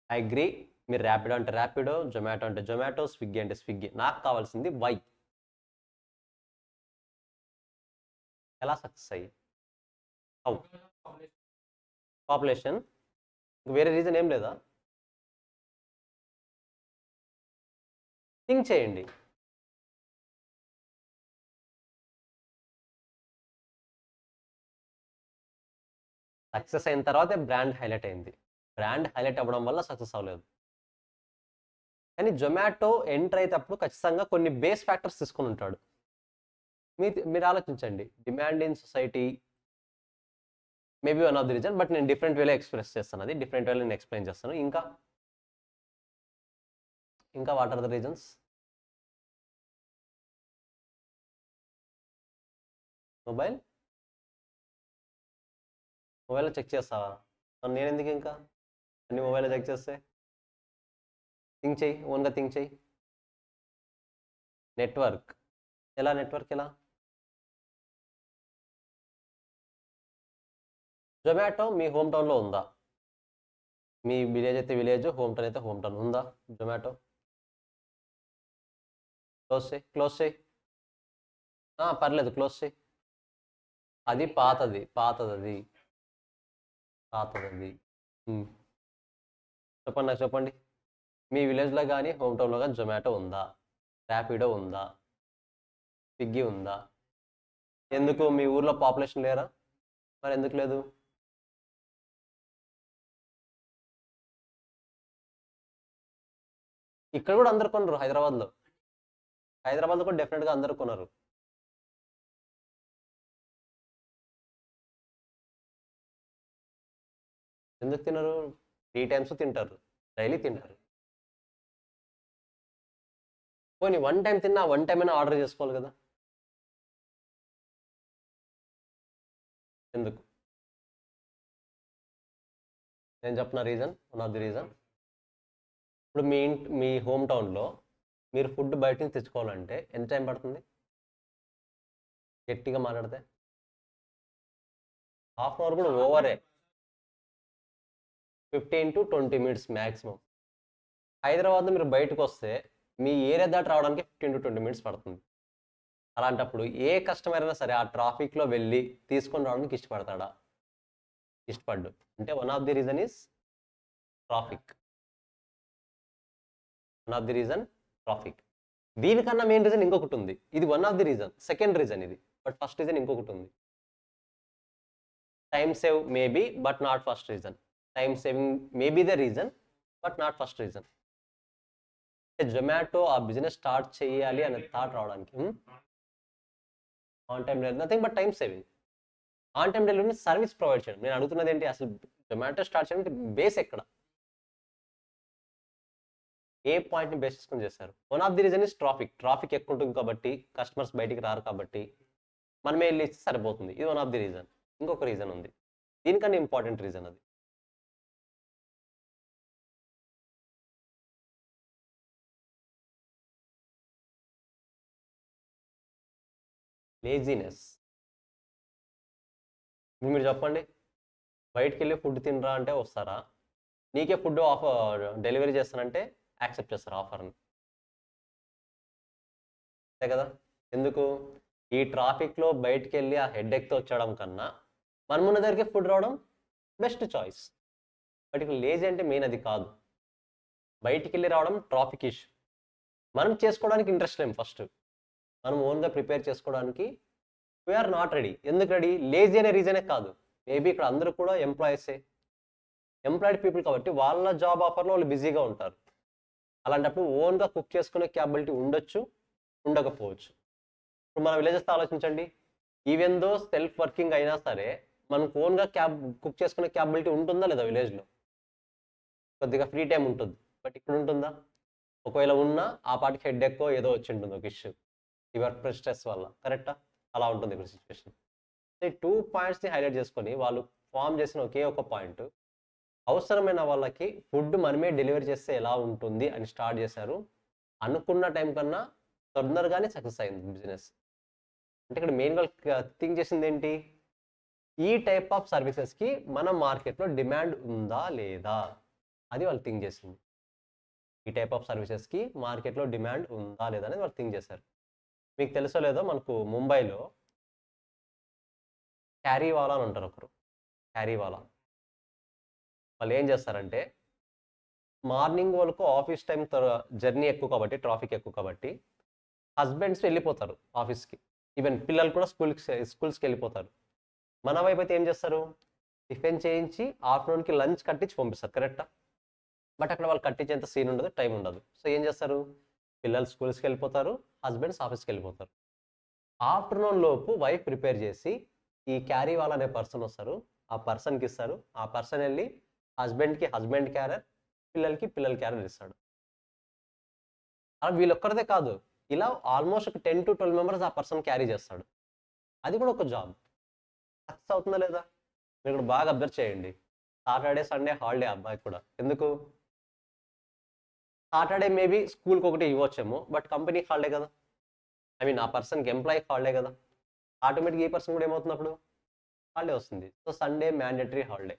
I agree. మీరు ర్యాపిడో అంటే ర్యాపిడో, జొమాటో అంటే జొమాటో, స్విగ్గీ అంటే స్విగ్గీ. నాకు కావాల్సింది వై, ఎలా సక్సెస్ అయ్యి, హౌ, పాపులేషన్. వేరే రీజన్ ఏం లేదా? థింక్ చేయండి. సక్సెస్ అయిన తర్వాతే బ్రాండ్ హైలైట్ అయింది. బ్రాండ్ హైలైట్ అవ్వడం వల్ల సక్సెస్ అవ్వలేదు. కానీ జొమాటో ఎంటర్ అయ్యేటప్పుడు ఖచ్చితంగా కొన్ని బేస్ ఫ్యాక్టర్స్ తీసుకుని ఉంటాడు. మీరు ఆలోచించండి, demand in society maybe one of the reason, but నేను డిఫరెంట్ వేలో ఎక్స్ప్రెస్ చేస్తాను, అది డిఫరెంట్ వేలో నేను ఎక్స్ప్లెయిన్ చేస్తాను. ఇంకా ఇంకా వాట్ ఆర్ ద రీజన్స్? మొబైల్లో చెక్ చేస్తావా? మరి నేను ఎందుకు ఇంకా అన్ని మొబైల్లో చెక్ చేస్తే? థింక్ చెయ్యి, ఓన్గా థింక్ చెయ్యి. నెట్వర్క్ ఎలా? జొమాటో మీ హోమ్ టౌన్లో ఉందా? మీ విలేజ్ అయితే విలేజ్, హోమ్ టౌన్ అయితే హోమ్ టౌన్ ఉందా జొమాటో? క్లోజ్ చేయి. పర్లేదు, క్లోజ్ చేయి. అది పాతది. చెప్పండి, నాకు చెప్పండి. మీ విలేజ్లో కానీ హోమ్ టౌన్లో కానీ జొమాటో ఉందా? ర్యాపిడో ఉందా? స్విగ్గీ ఉందా? ఎందుకు మీ ఊర్లో పాపులేషన్ లేరా? మరి ఎందుకు లేదు? ఇక్కడ కూడా అందరు కొనరు. హైదరాబాద్లో కూడా డెఫినెట్గా అందరు కొనరు. ఎందుకు తినరు? 3 times తింటారు, డైలీ తింటారు. పోనీ 1 time తిన్నా 1 time అయినా ఆర్డర్ చేసుకోవాలి కదా? ఎందుకు? నేను చెప్పిన reason, one of the reason. ఇప్పుడు మీ హోమ్ టౌన్లో మీరు ఫుడ్ బయట నుంచి తెచ్చుకోవాలంటే ఎంత టైం పడుతుంది? గట్టిగా మాట్లాడితే హాఫ్ అన్ అవర్ కూడా ఓవరే. 15 to 20 minutes మ్యాక్సిమం. హైదరాబాద్లో మీరు బయటకు వస్తే మీ ఏరియా దాటి రావడానికి 15 to 20 minutes పడుతుంది. అలాంటప్పుడు ఏ కస్టమర్ అయినా సరే ఆ ట్రాఫిక్లో వెళ్ళి తీసుకొని రావడానికి ఇష్టపడతాడా? ఇష్టపడ్డు. అంటే one of the reason is traffic. దీనికన్నా మెయిన్ రీజన్ ఇంకొకటి ఉంది. ఇది one of the reason, second reason ఇది. బట్ ఫస్ట్ రీజన్ ఇంకొకటి ఉంది. Time save maybe, but not first reason. Time saving maybe the reason, but not first reason. Zomato ఆ business start చేయాలి అనే థాట్ రావడానికి on time delivery nothing but time saving. On time delivery service provide చేయడం. నేను అడుగుతున్నది ఏంటి, అసలు Zomato start చేయడానికి బేస్ ఎక్కడ? ఏ పాయింట్ని బేస్ చేసుకొని చేస్తారు? One of the reason is traffic ఎక్కువ ఉంటుంది కాబట్టి, కస్టమర్స్ బయటికి రారు కాబట్టి మనమే వెళ్ళి ఇస్తే సరిపోతుంది. ఇది వన్ ఆఫ్ ది రీజన్. ఇంకొక రీజన్ ఉంది, దీనికన్నా ఇంపార్టెంట్ రీజన్. అది లేజినెస్. మీరు చెప్పండి, బయటికి వెళ్ళి ఫుడ్ తినరా అంటే వస్తారా? నీకే ఫుడ్ ఆఫర్ డెలివరీ చేస్తానంటే యాక్సెప్ట్ చేస్తారు ఆఫర్ని, అంతే కదా? ఎందుకు? ఈ ట్రాఫిక్లో బయటికి వెళ్ళి ఆ హెడ్ఏక్తో వచ్చడం కన్నా మనమున్న దగ్గరికి ఫుడ్ రావడం బెస్ట్ చాయిస్. బట్ ఇక్కడ లేజీ అంటే మెయిన్ అది కాదు. బయటికి వెళ్ళి రావడం ట్రాఫిక్ ఇష్యూ. మనం చేసుకోవడానికి ఇంట్రెస్ట్ లేము. ఫస్ట్ మనం ఓన్గా ప్రిపేర్ చేసుకోవడానికి వీఆర్ నాట్ రెడీ. ఎందుకు రెడీ? లేజీ అనే రీజనే కాదు. మేబీ ఇక్కడ అందరూ కూడా ఎంప్లాయిడ్ పీపుల్ కాబట్టి వాళ్ళ జాబ్ ఆఫర్లో వాళ్ళు బిజీగా ఉంటారు. అలాంటప్పుడు ఓన్గా కుక్ చేసుకునే క్యాపబిలిటీ ఉండొచ్చు, ఉండకపోవచ్చు. ఇప్పుడు మన విలేజెస్తో ఆలోచించండి. ఈవెన్ దో సెల్ఫ్ వర్కింగ్ అయినా సరే మనకు ఓన్గా కుక్ చేసుకునే క్యాపబిలిటీ ఉంటుందా లేదా? విలేజ్లో కొద్దిగా ఫ్రీ టైం ఉంటుంది, బట్ ఇక్కడ ఉంటుందా? ఒకవేళ ఉన్నా ఆ పాటికి హెడ్ఏక్ ఏదో వచ్చి ఉంటుంది, ఒక ఇష్యూ, ఈ వర్క్ స్ట్రెస్ వల్ల. కరెక్టా? అలా ఉంటుంది ఇక్కడ సిచ్యువేషన్. ఈ 2 పాయింట్స్ని హైలైట్ చేసుకొని వాళ్ళు ఫామ్ చేసిన ఒకే ఒక పాయింట్, అవసరమైన వాళ్ళకి ఫుడ్ మనమే డెలివరీ చేస్తే ఎలా ఉంటుంది అని స్టార్ట్ చేశారు. అనుకున్న టైం కన్నా తొందరగానే సక్సెస్ అయింది బిజినెస్. అంటే ఇక్కడ మెయిన్గా థింక్ చేసింది ఏంటి? ఈ టైప్ ఆఫ్ సర్వీసెస్కి మన మార్కెట్లో డిమాండ్ ఉందా లేదా, అది వాళ్ళు థింక్ చేసింది. ఈ టైప్ ఆఫ్ సర్వీసెస్కి మార్కెట్లో డిమాండ్ ఉందా లేదా అనేది వాళ్ళు థింక్ చేశారు. మీకు తెలుసో లేదో, మనకు ముంబైలో క్యారీవాలా అని ఉంటారు ఒకరు. క్యారీవాలా వాళ్ళు ఏం చేస్తారంటే, మార్నింగ్ వాళ్ళకు ఆఫీస్ టైం జర్నీ ఎక్కువ కాబట్టి, ట్రాఫిక్ ఎక్కువ కాబట్టి హస్బెండ్స్ వెళ్ళిపోతారు ఆఫీస్కి. ఈవెన్ పిల్లలు కూడా స్కూల్స్కి వెళ్ళిపోతారు. మన వైపు అయితే ఏం చేస్తారు? టిఫిన్ చేయించి ఆఫ్టర్నూన్కి లంచ్ కట్టించి పంపిస్తారు. కరెక్టా? బట్ అక్కడ వాళ్ళు కట్టించేంత సీన్ ఉండదు, టైం ఉండదు. సో ఏం చేస్తారు? పిల్లలు స్కూల్స్కి వెళ్ళిపోతారు, హస్బెండ్స్ ఆఫీస్కి వెళ్ళిపోతారు. ఆఫ్టర్నూన్ లోపు వైఫ్ ప్రిపేర్ చేసి ఈ క్యారీ వాళ్ళ అనే పర్సన్ వస్తారు, ఆ పర్సన్కి ఇస్తారు. ఆ పర్సన్ వెళ్ళి హస్బెండ్కి హస్బెండ్ క్యారర్, పిల్లలకి పిల్లల క్యారర్ ఇస్తాడు. అలా వీళ్ళొక్కరిదే కాదు, ఇలా ఆల్మోస్ట్ ఒక 10 to 12 మెంబర్స్ ఆ పర్సన్ క్యారీ చేస్తాడు. అది కూడా ఒక జాబ్. సక్సెస్ అవుతుందా లేదా? మీరు ఇక్కడ బాగా అబ్జర్వ్ చేయండి. సాటర్డే సండే హాలిడే అబ్బాయికి కూడా. ఎందుకు? సాటర్డే మేబీ స్కూల్కి ఒకటి ఇవ్వచ్చేమో, బట్ కంపెనీకి హాలిడే కదా. ఐ మీన్ ఆ పర్సన్కి ఎంప్లాయీకి హాలిడే కదా. ఆటోమేటిక్గా ఈ పర్సన్ కూడా ఏమవుతున్నప్పుడు హాలిడే వస్తుంది. So Sunday mandatory holiday.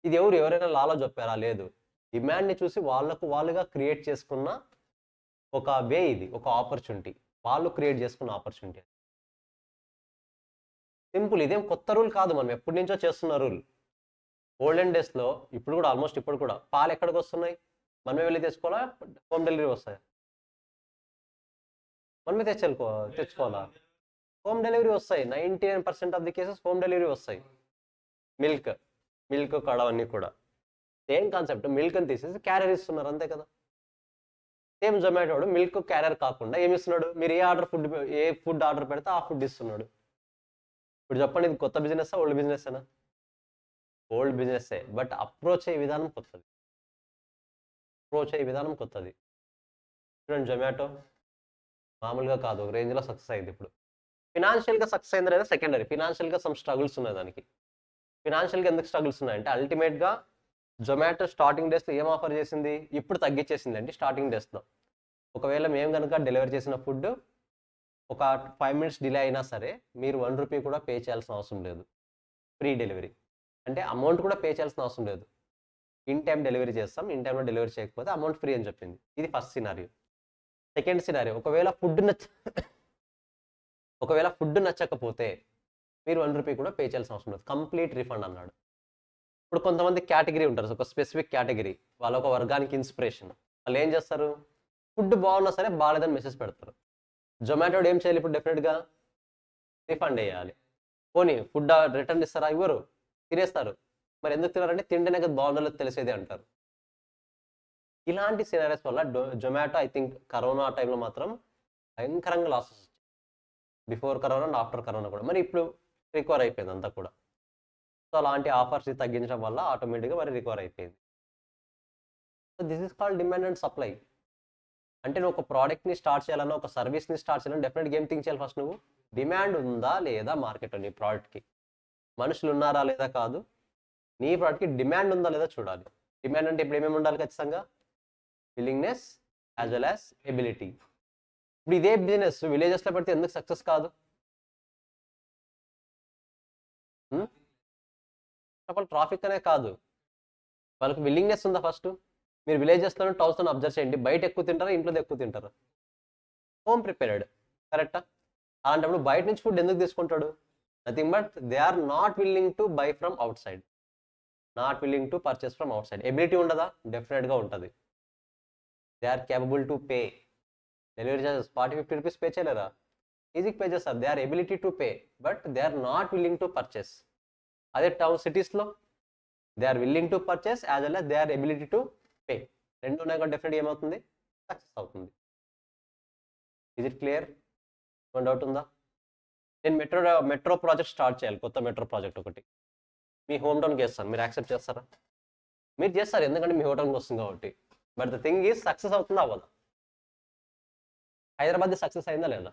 ఇది ఎవరైనా లాలో చెప్పారా? లేదు. డిమాండ్ని చూసి వాళ్ళుగా క్రియేట్ చేసుకున్న ఒక వే, ఇది ఒక ఆపర్చునిటీ. వాళ్ళు క్రియేట్ చేసుకున్న ఆపర్చునిటీ. సింపుల్. ఇదేం కొత్త రూల్ కాదు, మనం ఎప్పటి నుంచో చేస్తున్న రూల్. ఓల్డెన్ డేస్లో, ఇప్పుడు కూడా ఆల్మోస్ట్ ఇప్పుడు కూడా పాలు ఎక్కడికి వస్తున్నాయి? మనమే వెళ్ళి తెచ్చుకోవాలా? హోమ్ డెలివరీ వస్తాయి? మనమే తెచ్చుకోవాలా? హోమ్ డెలివరీ వస్తాయి. 99% of the cases home delivery వస్తాయి. మిల్క్ కడ అన్నీ కూడా సేమ్ కాన్సెప్ట్. మిల్క్ని తీసేసి క్యారియర్ ఇస్తున్నారు, అంతే కదా. సేమ్ జొమాటోడు మిల్క్ క్యారియర్ కాకుండా ఏమి ఇస్తున్నాడు? మీరు ఏ ఫుడ్ ఆర్డర్ పెడితే ఆ ఫుడ్ ఇస్తున్నాడు. ఇప్పుడు చెప్పండి, ఇది కొత్త బిజినెస్ ఓల్డ్ బిజినెస్ అయినా? ఓల్డ్ బిజినెస్సే, బట్ అప్రోచ్ అయ్యే విధానం కొత్తది. చూడండి, జొమాటో మామూలుగా కాదు, ఒక రేంజ్లో సక్సెస్ అయింది. ఇప్పుడు ఫినాన్షియల్గా సక్సెస్ అయింది లేదా సెకండరీ. ఫినాన్షియల్గా సమ్ స్ట్రగుల్స్ ఉన్నాయి దానికి. ఫినాన్షియల్గా ఎందుకు స్ట్రగుల్స్ ఉన్నాయంటే, అల్టిమేట్గా జొమాటో స్టార్టింగ్ డేస్లో ఏం ఆఫర్ చేసింది? ఇప్పుడు తగ్గించేసింది అండి స్టార్టింగ్ డేస్లో. ఒకవేళ మేము కనుక డెలివరీ చేసిన ఫుడ్ ఒక 5 minutes డిలే అయినా సరే, మీరు 1 రూపీ కూడా పే చేయాల్సిన అవసరం లేదు. Free delivery. అంటే అమౌంట్ కూడా పే చేయాల్సిన అవసరం లేదు. ఇన్ టైం డెలివరీ చేస్తాం, ఇన్ టైంలో డెలివరీ చేయకపోతే అమౌంట్ ఫ్రీ అని చెప్పింది. ఇది ఫస్ట్ సినారియో. సెకండ్ సినారియో, ఒకవేళ ఫుడ్ నచ్చకపోతే మీరు 1 రూపీ కూడా పే చేయాల్సిన అవసరం లేదు, కంప్లీట్ రిఫండ్ అన్నాడు. ఇప్పుడు కొంతమంది కేటగిరీ ఉంటారు, ఒక స్పెసిఫిక్ కేటగిరీ, వాళ్ళ ఒక వర్గానికి ఇన్స్పిరేషన్. వాళ్ళు ఏం చేస్తారు? ఫుడ్ బాగున్నా సరే బాగాలేదని మెసేజ్ పెడతారు. జొమాటో ఏం చేయాలి ఇప్పుడు? డెఫినెట్గా రిఫండ్ వేయాలి. పోనీ ఫుడ్ రిటర్న్ ఇస్తారా? ఇవ్వరు, తినేస్తారు. మరి ఎందుకు తినారంటే తింటేనే కదా బాగుండలో తెలిసేది అంటారు. ఇలాంటి సినారీస్ వల్ల జొమాటో ఐ థింక్ కరోనా టైంలో మాత్రం భయంకరంగా లాసెస్ వచ్చాయి. Before corona and after corona కూడా. మరి ఇప్పుడు రికవర్ అయిపోయింది అంతా కూడా. సో అలాంటి ఆఫర్స్ తగ్గించడం వల్ల ఆటోమేటిక్గా మరి రికవర్ అయిపోయింది. So this is called demand and supply. అంటే నువ్వు ఒక ప్రోడక్ట్ని స్టార్ట్ చేయాలన్నా, ఒక సర్వీస్ని స్టార్ట్ చేయాలన్నా డెఫినెట్గా ఏం థింక్ చేయాలి ఫస్ట్? నువ్వు డిమాండ్ ఉందా లేదా మార్కెట్లో నీ ప్రోడక్ట్కి. మనుషులు ఉన్నారా లేదా కాదు, నీ ప్రోడక్ట్కి డిమాండ్ ఉందా లేదా చూడాలి. డిమాండ్ అంటే ఇప్పుడు ఏమేమి ఉండాలి? ఖచ్చితంగా willingness as well as ability. ఇప్పుడు ఇదే బిజినెస్ విలేజెస్లో పెడితే ఎందుకు సక్సెస్ కాదు? ట్రాఫిక్ అనే కాదు, వాళ్ళకి విల్లింగ్నెస్ ఉందా ఫస్ట్? మీరు విలేజెస్లో టౌన్స్లో అబ్జర్వ్ చేయండి, బయట ఎక్కువ తింటారా, ఇంట్లో ఎక్కువ తింటారా? హోమ్ ప్రిపేర్డ్, కరెక్టా? అలాంటప్పుడు బయట నుంచి ఫుడ్ ఎందుకు తీసుకుంటాడు? Nothing but they are not willing to buy from outside, not willing to purchase from outside. Ability ఉండదా? డెఫినెట్గా ఉంటుంది. They are capable to pay. Delivery charges 40-50 rupees pay చేయలేరా? ఈజీకి పే చేస్తారు. They are ability to pay, but they are not willing to purchase. అదే town సిటీస్లో they are willing to purchase as well as they are ability to pay. రెండు ఉన్నాయి కాబట్టి డెఫినెట్గా ఏమవుతుంది? సక్సెస్ అవుతుంది. Is it clear? ఏమైనా డౌట్ ఉందా? నేను మెట్రో ప్రాజెక్ట్ స్టార్ట్ చేయాలి, కొత్త మెట్రో ప్రాజెక్ట్ ఒకటి మీ హోమ్ టౌన్కి వేస్తాను. మీరు యాక్సెప్ట్ చేస్తారా? మీరు చేస్తారు, ఎందుకంటే మీ హోమ్ టౌన్కి వస్తుంది కాబట్టి. But the thing is success అవుతుందా అవ్వదా? హైదరాబాద్ సక్సెస్ అయిందా లేదా?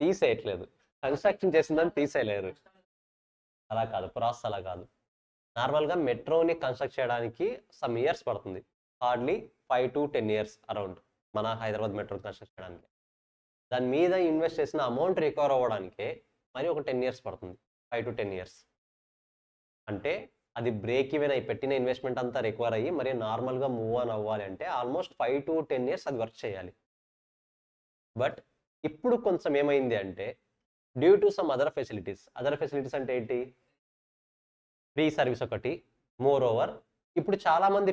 తీసేయట్లేదు. కన్స్ట్రక్షన్ చేసిందని తీసేయలేరు. అలా కాదు, ప్రాసెస్ అలా కాదు. నార్మల్గా మెట్రోని కన్స్ట్రక్ట్ చేయడానికి సమ్ ఇయర్స్ పడుతుంది, హార్డ్లీ 5 to 10 years అరౌండ్. మన హైదరాబాద్ మెట్రో కన్స్ట్రక్ట్ చేయడానికి దాని మీద ఇన్వెస్ట్ చేసిన అమౌంట్ రికవర్ అవ్వడానికే మరి ఒక 10 years పడుతుంది, 5 to 10 years. అంటే అది బ్రేక్ ఈవెన్ అయ్యి పెట్టిన ఇన్వెస్ట్మెంట్ అంతా రికవర్ అయ్యి మరి నార్మల్గా మూవ్ ఆన్ అవ్వాలి అంటే ఆల్మోస్ట్ 5 to 10 years అది వర్క్ చేయాలి. బట్ ఇప్పుడు కొంచెం ఏమైంది అంటే, due to some other facilities అంటే ఏంటి? ఫ్రీ సర్వీస్ ఒకటి. మోర్ ఓవర్ ఇప్పుడు చాలామంది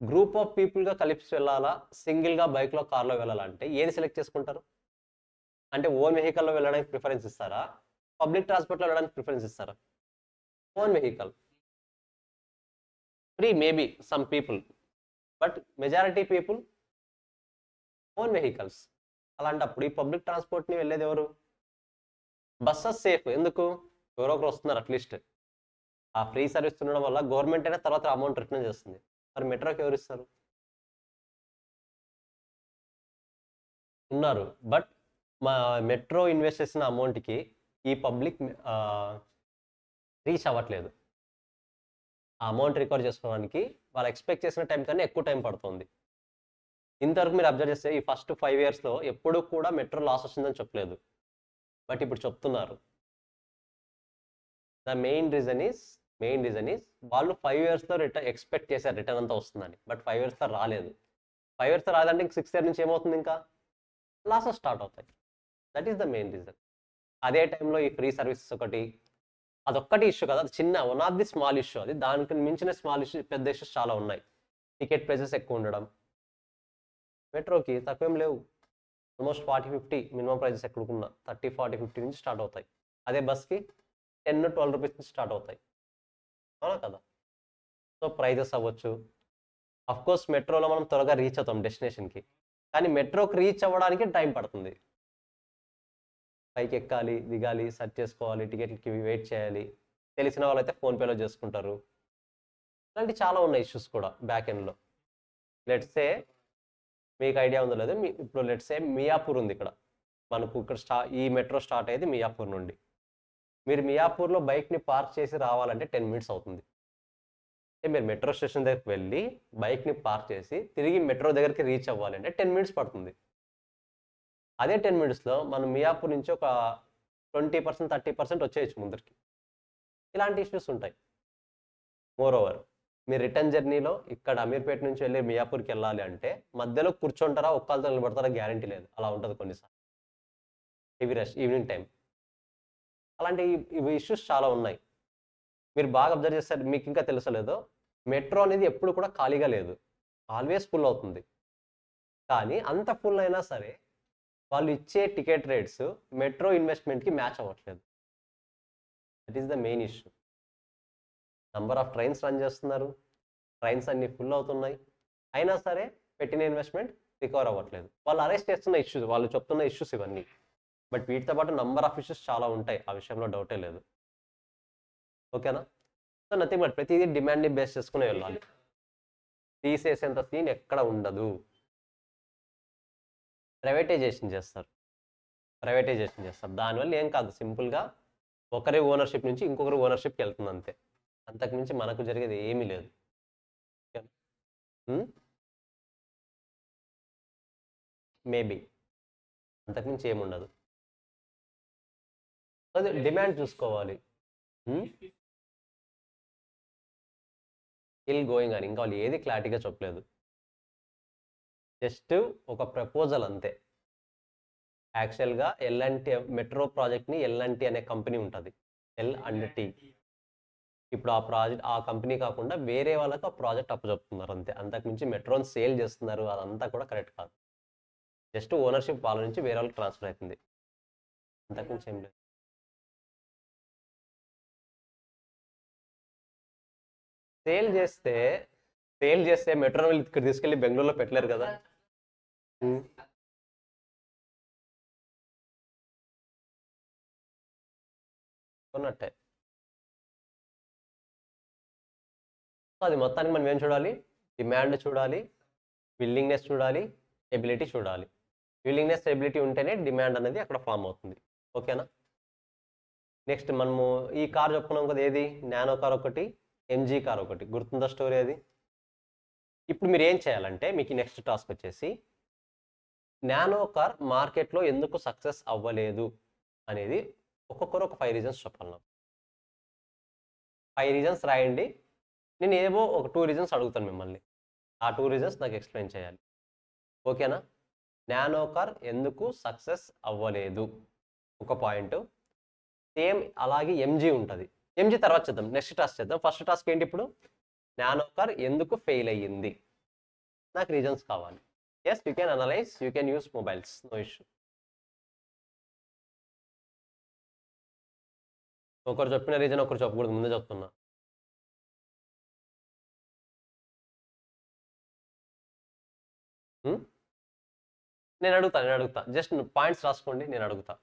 గ్రూప్ ఆఫ్ పీపుల్గా కలిపి వెళ్ళాలా, సింగిల్గా బైక్లో కార్లో వెళ్ళాలంటే ఏది సెలెక్ట్ చేసుకుంటారు? అంటే ఓన్ వెహికల్లో వెళ్ళడానికి ప్రిఫరెన్స్ ఇస్తారా, పబ్లిక్ ట్రాన్స్పోర్ట్లో వెళ్ళడానికి ప్రిఫరెన్స్ ఇస్తారా? Own vehicle. Free maybe some people, but majority people own vehicles. అలాంటప్పుడు ఈ పబ్లిక్ ట్రాన్స్పోర్ట్ని వెళ్ళేది ఎవరు? Buses safe. ఎందుకు? ఎవరో ఒకరు వస్తున్నారు అట్లీస్ట్. ఆ ఫ్రీ సర్వీస్ ఉండడం వల్ల గవర్నమెంట్ అయినా తర్వాత అమౌంట్ రిటర్న్ చేస్తుంది. మరి మెట్రోకి ఎవరు ఇస్తారు? ఉన్నారు. బట్ మా మెట్రో ఇన్వెస్ట్ చేసిన అమౌంట్‌కి ఈ పబ్లిక్ రీచ్ అవ్వట్లేదు. ఆ అమౌంట్ రికవర్ చేసుకోవడానికి వాళ్ళు ఎక్స్‌పెక్ట్ చేసిన టైం కన్నా ఎక్కువ టైం పడుతుంది. ఇంతవరకు మీరు అబ్జర్వ్ చేస్తే ఈ ఫస్ట్ 5 ఇయర్స్‌లో ఎప్పుడూ కూడా మెట్రో లాస్ వచ్చిందని చెప్పలేదు. బట్ ఇప్పుడు చెప్తున్నారు. ద మెయిన్ రీజన్ ఈస్ వాళ్ళు 5 ఇయర్స్‌లో ఎక్స్‌పెక్ట్ చేశారు రిటర్న్ అంతా వస్తుందని. బట్ 5 ఇయర్స్‌లో రాలేదు. 5 ఇయర్స్‌లో రాదంటే ఇంక 6th ఇయర్ నుంచి ఏమవుతుంది ఇంకా? లాసెస్ స్టార్ట్ అవుతాయి. That is the main reason. అదే టైంలో ఈ ఫ్రీ సర్వీసెస్ ఒకటి, అదొక్కటి ఇష్యూ కాదు. అది చిన్న one of the small issue అది. దానికి మించిన స్మాల్ ఇష్యూ పెద్ద ఇష్యూస్ చాలా ఉన్నాయి. టికెట్ ప్రైసెస్ ఎక్కువ ఉండడం. మెట్రోకి తక్కువేం లేవు. ఆల్మోస్ట్ 40, 50 మినిమం ప్రైసెస్ ఎక్కడికున్నా 30, 40, 50 నుంచి స్టార్ట్ అవుతాయి. అదే బస్‌కి 10, 12 రూపీస్ నుంచి స్టార్ట్ అవుతాయి. అవునా కదా? సో, ప్రైజెస్ అవ్వచ్చు. ఆఫ్‌కోర్స్ మెట్రోలో మనం త్వరగా రీచ్ అవుతాం డెస్టినేషన్‌కి. కానీ మెట్రోకి రీచ్ అవ్వడానికి టైం పడుతుంది. పైకెక్కాలి, దిగాలి, సెర్చ్ చేసుకోవాలి, టికెట్‌లకి వెయిట్ చేయాలి. తెలిసిన వాళ్ళైతే ఫోన్‌పేలో చేసుకుంటారు. ఇలాంటివి చాలా ఉన్నాయి ఇష్యూస్ కూడా బ్యాక్ ఎండ్‌లో. లెట్స్ సే మీకు ఐడియా ఉందో లేదో ఇప్పుడు లెట్స్ సే మియాపూర్ ఉంది ఇక్కడ. మనకు ఇక్కడ ఈ మెట్రో స్టార్ట్ అయ్యేది మియాపూర్ నుండి. మీరు మియాపూర్‌లో బైక్‌ని పార్క్ చేసి రావాలంటే 10 మినిట్స్ అవుతుంది. అంటే మీరు మెట్రో స్టేషన్ దగ్గరికి వెళ్ళి బైక్‌ని పార్క్ చేసి తిరిగి మెట్రో దగ్గరికి రీచ్ అవ్వాలంటే 10 మినిట్స్ పడుతుంది. అదే 10 మినిట్స్‌లో మనం మియాపూర్ నుంచి ఒక 20%, 30% వచ్చేయొచ్చు ముందరికి. ఇలాంటి ఇష్యూస్ ఉంటాయి. మోరోవర్ మీరు రిటర్న్ జర్నీలో ఇక్కడ అమీర్పేట నుంచి వెళ్ళి మియాపూర్‌కి వెళ్ళాలి అంటే మధ్యలో కూర్చుంటారా, ఒక్కళ్ళతో నిలబడతారా గ్యారంటీ లేదు. అలా ఉంటది కొన్నిసార్లు. Heavy rush evening time. అలాంటి ఇవి ఇష్యూస్ చాలా ఉన్నాయి. మీరు బాగా అబ్జర్వ్ చేస్తే మీకు ఇంకా తెలుసో లేదో మెట్రో అనేది ఎప్పుడు కూడా ఖాళీగా లేదు. ఆల్వేస్ ఫుల్ అవుతుంది. కానీ అంత ఫుల్ అయినా సరే వాళ్ళు ఇచ్చే టికెట్ రేట్స్ మెట్రో ఇన్వెస్ట్‌మెంట్‌కి మ్యాచ్ అవ్వట్లేదు. That is the main issue. Number of trains run చేస్తున్నారు. ట్రైన్స్ అన్నీ ఫుల్ అవుతున్నాయి. అయినా సరే పెట్టిన ఇన్వెస్ట్‌మెంట్ రికవర్ అవ్వట్లేదు. వాళ్ళు అరెస్ట్ చేస్తున్న ఇష్యూస్, వాళ్ళు చెప్తున్న ఇష్యూస్ ఇవన్నీ. బట్ వీటితో పాటు నంబర్ ఆఫ్ ఇష్యూస్ చాలా ఉంటాయి. ఆ విషయంలో డౌటే లేదు. ఓకేనా? సో, నథింగ్ బట్ ప్రతీదీ డిమాండ్‌ని బేస్ చేసుకునే వెళ్ళాలి. తీసేసేంత సీన్ ఎక్కడ ఉండదు. ప్రైవేటైజేషన్ చేస్తారు. దానివల్ల ఏం కాదు. సింపుల్‌గా ఒకరి ఓనర్‌షిప్ నుంచి ఇంకొకరి ఓనర్‌షిప్‌కి వెళ్తుంది అంతే. అంతకుమించి మనకు జరిగేది ఏమీ లేదు. ఓకేనా? హ్మ్. మేబీ. అంతకుమించి ఏముండదు. అదే డిమాండ్ చూసుకోవాలి. హ్మ్. స్టిల్ గోయింగ్ అని. ఇంకా వాళ్ళు ఏది క్లారిటీగా చెప్పలేదు. జస్ట్ ఒక ప్రపోజల్ అంతే. యాక్చువల్‌గా ఎల్&టీ మెట్రో ప్రాజెక్ట్‌ని ఎల్&టీ అనే కంపెనీ ఉంటది. ఎల్&టీ. ఇప్పుడు ఆ కంపెనీ కాకుండా వేరే వాళ్ళకి ఆ ప్రాజెక్ట్ అప్పజెప్తున్నారు అంతే. అంతకుమించి మెట్రోని సేల్ చేస్తున్నారు అదంతా కూడా కరెక్ట్ కాదు. జస్ట్ ఓనర్‌షిప్ వాళ్ళ నుంచి వేరే వాళ్ళకి ట్రాన్స్‌ఫర్ అయితుంది. అంతకుమించి ఏం లేదు. సేల్ చేస్తే మెట్రోని ఇక్కడ తీసుకెళ్ళి బెంగుళూరులో పెట్టలేరు కదా! హ్మ్. కొన్నట్టే. సో, అది మొత్తానికి మనం ఏం చూడాలి? డిమాండ్ చూడాలి, విల్లింగ్‌నెస్ చూడాలి, ఎబిలిటీ చూడాలి. విల్లింగ్‌నెస్, ఎబిలిటీ ఉంటేనే డిమాండ్ అనేది అక్కడ ఫార్మ్ అవుతుంది. ఓకేనా? నెక్స్ట్ మనము ఈ కార్ చెప్పుకున్నాం కదా! ఏది? నానో కార్ ఒకటి, ఎంజీ కార్ ఒకటి. గుర్తుందా స్టోరీ అది? ఇప్పుడు మీరేం చేయాలంటే మీకు నెక్స్ట్ టాస్క్ వచ్చేసి నానో కార్ మార్కెట్‌లో ఎందుకు సక్సెస్ అవ్వలేదు అనేది ఒక్కొక్కరు ఒక 5 రీజన్స్ చెప్పాలి నాకు. 5 రీజన్స్ రాయండి. నేను ఏవో ఒక 2 రీజన్స్ అడుగుతాను మిమ్మల్ని. ఆ 2 రీజన్స్ నాకు ఎక్స్‌ప్లెయిన్ చేయాలి. ఓకేనా? నానో కార్ ఎందుకు సక్సెస్ అవ్వలేదు? ఒక పాయింటు. సేమ్ అలాగే ఎంజీ ఉంటది. ఎంజీ తర్వాత చేద్దాం. నెక్స్ట్ టాస్క్ చేద్దాం. ఫస్ట్ టాస్క్ ఏంటి ఇప్పుడు? నానో కార్ ఎందుకు ఫెయిల్ అయ్యింది? నాకు రీజన్స్ కావాలి. Yes, you can analyse, you can use mobiles. No issue. ఒకరు చెప్పిన రీజన్ ఒకరు చెప్పకూడదు. ముందే చెప్తున్నా. హ్మ్. నేను అడుగుతా. జస్ట్ పాయింట్స్ రాసుకోండి. నేను అడుగుతా.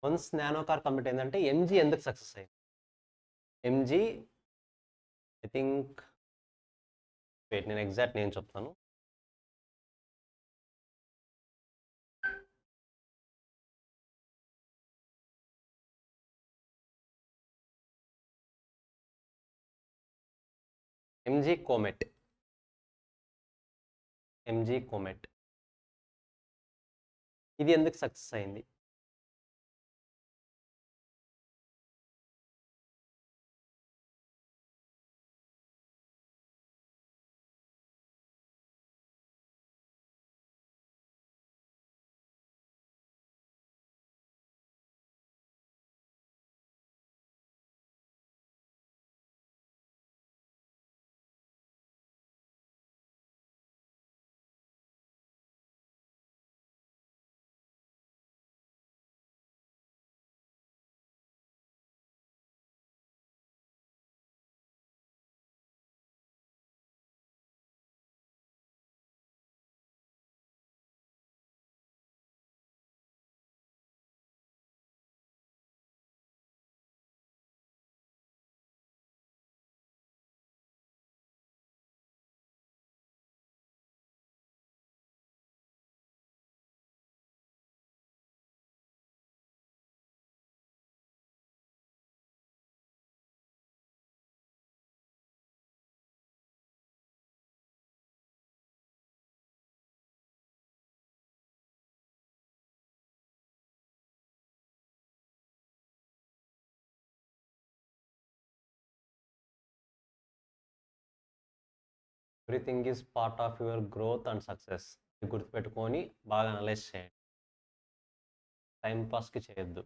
వన్స్ నానో కార్ కంప్లీట్ అయిందంటే ఎంజీ ఎందుకు సక్సెస్ అయింది? ఎంజీ ఐ థింక్ వెయిట్, నేను ఎగ్జాక్ట్ నేను చెప్తాను. ఎంజీ కోమెట్. ఎంజీ కోమెట్ ఇది ఎందుకు సక్సెస్ అయింది? Everything is part of your growth and success. గుర్తుపెట్టుకొని బాగా అనలైజ్ చేయండి, టైంపాస్కి చేయొద్దు.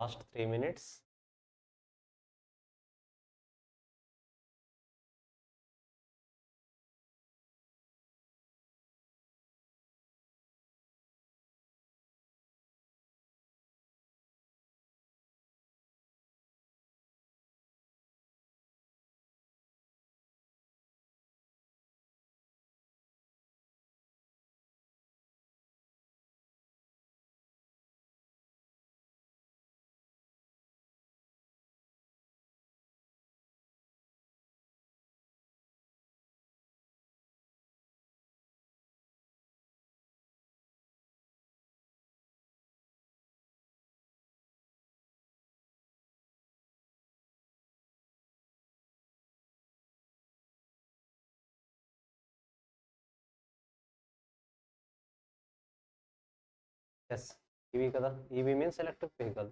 Last 3 minutes. ఎస్, ఈవీ కదా, EV means electric vehicle.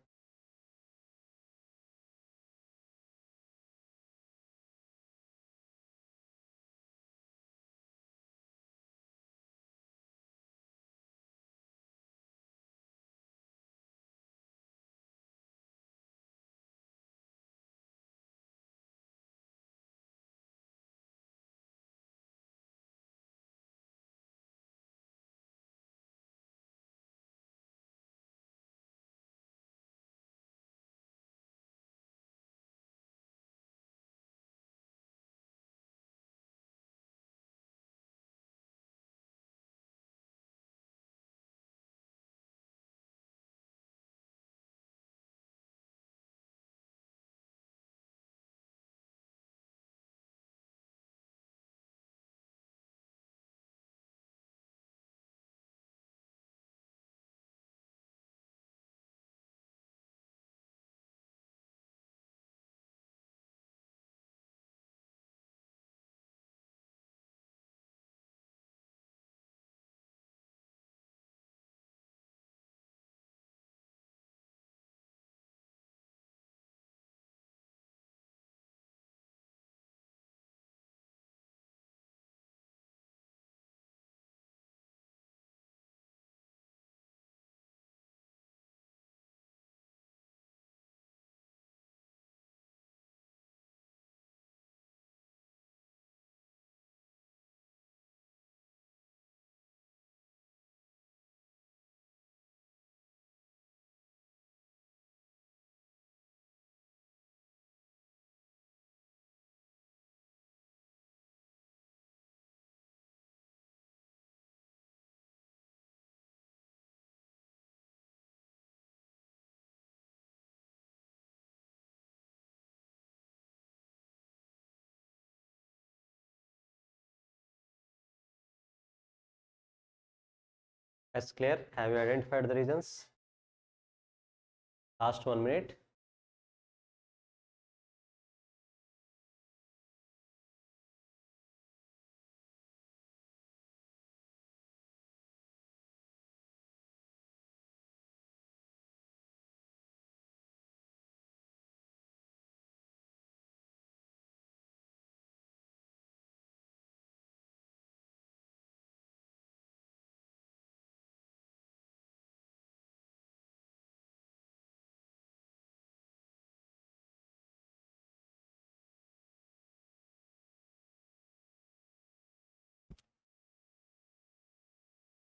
That's clear. Have you identified the reasons? Last 1 minute.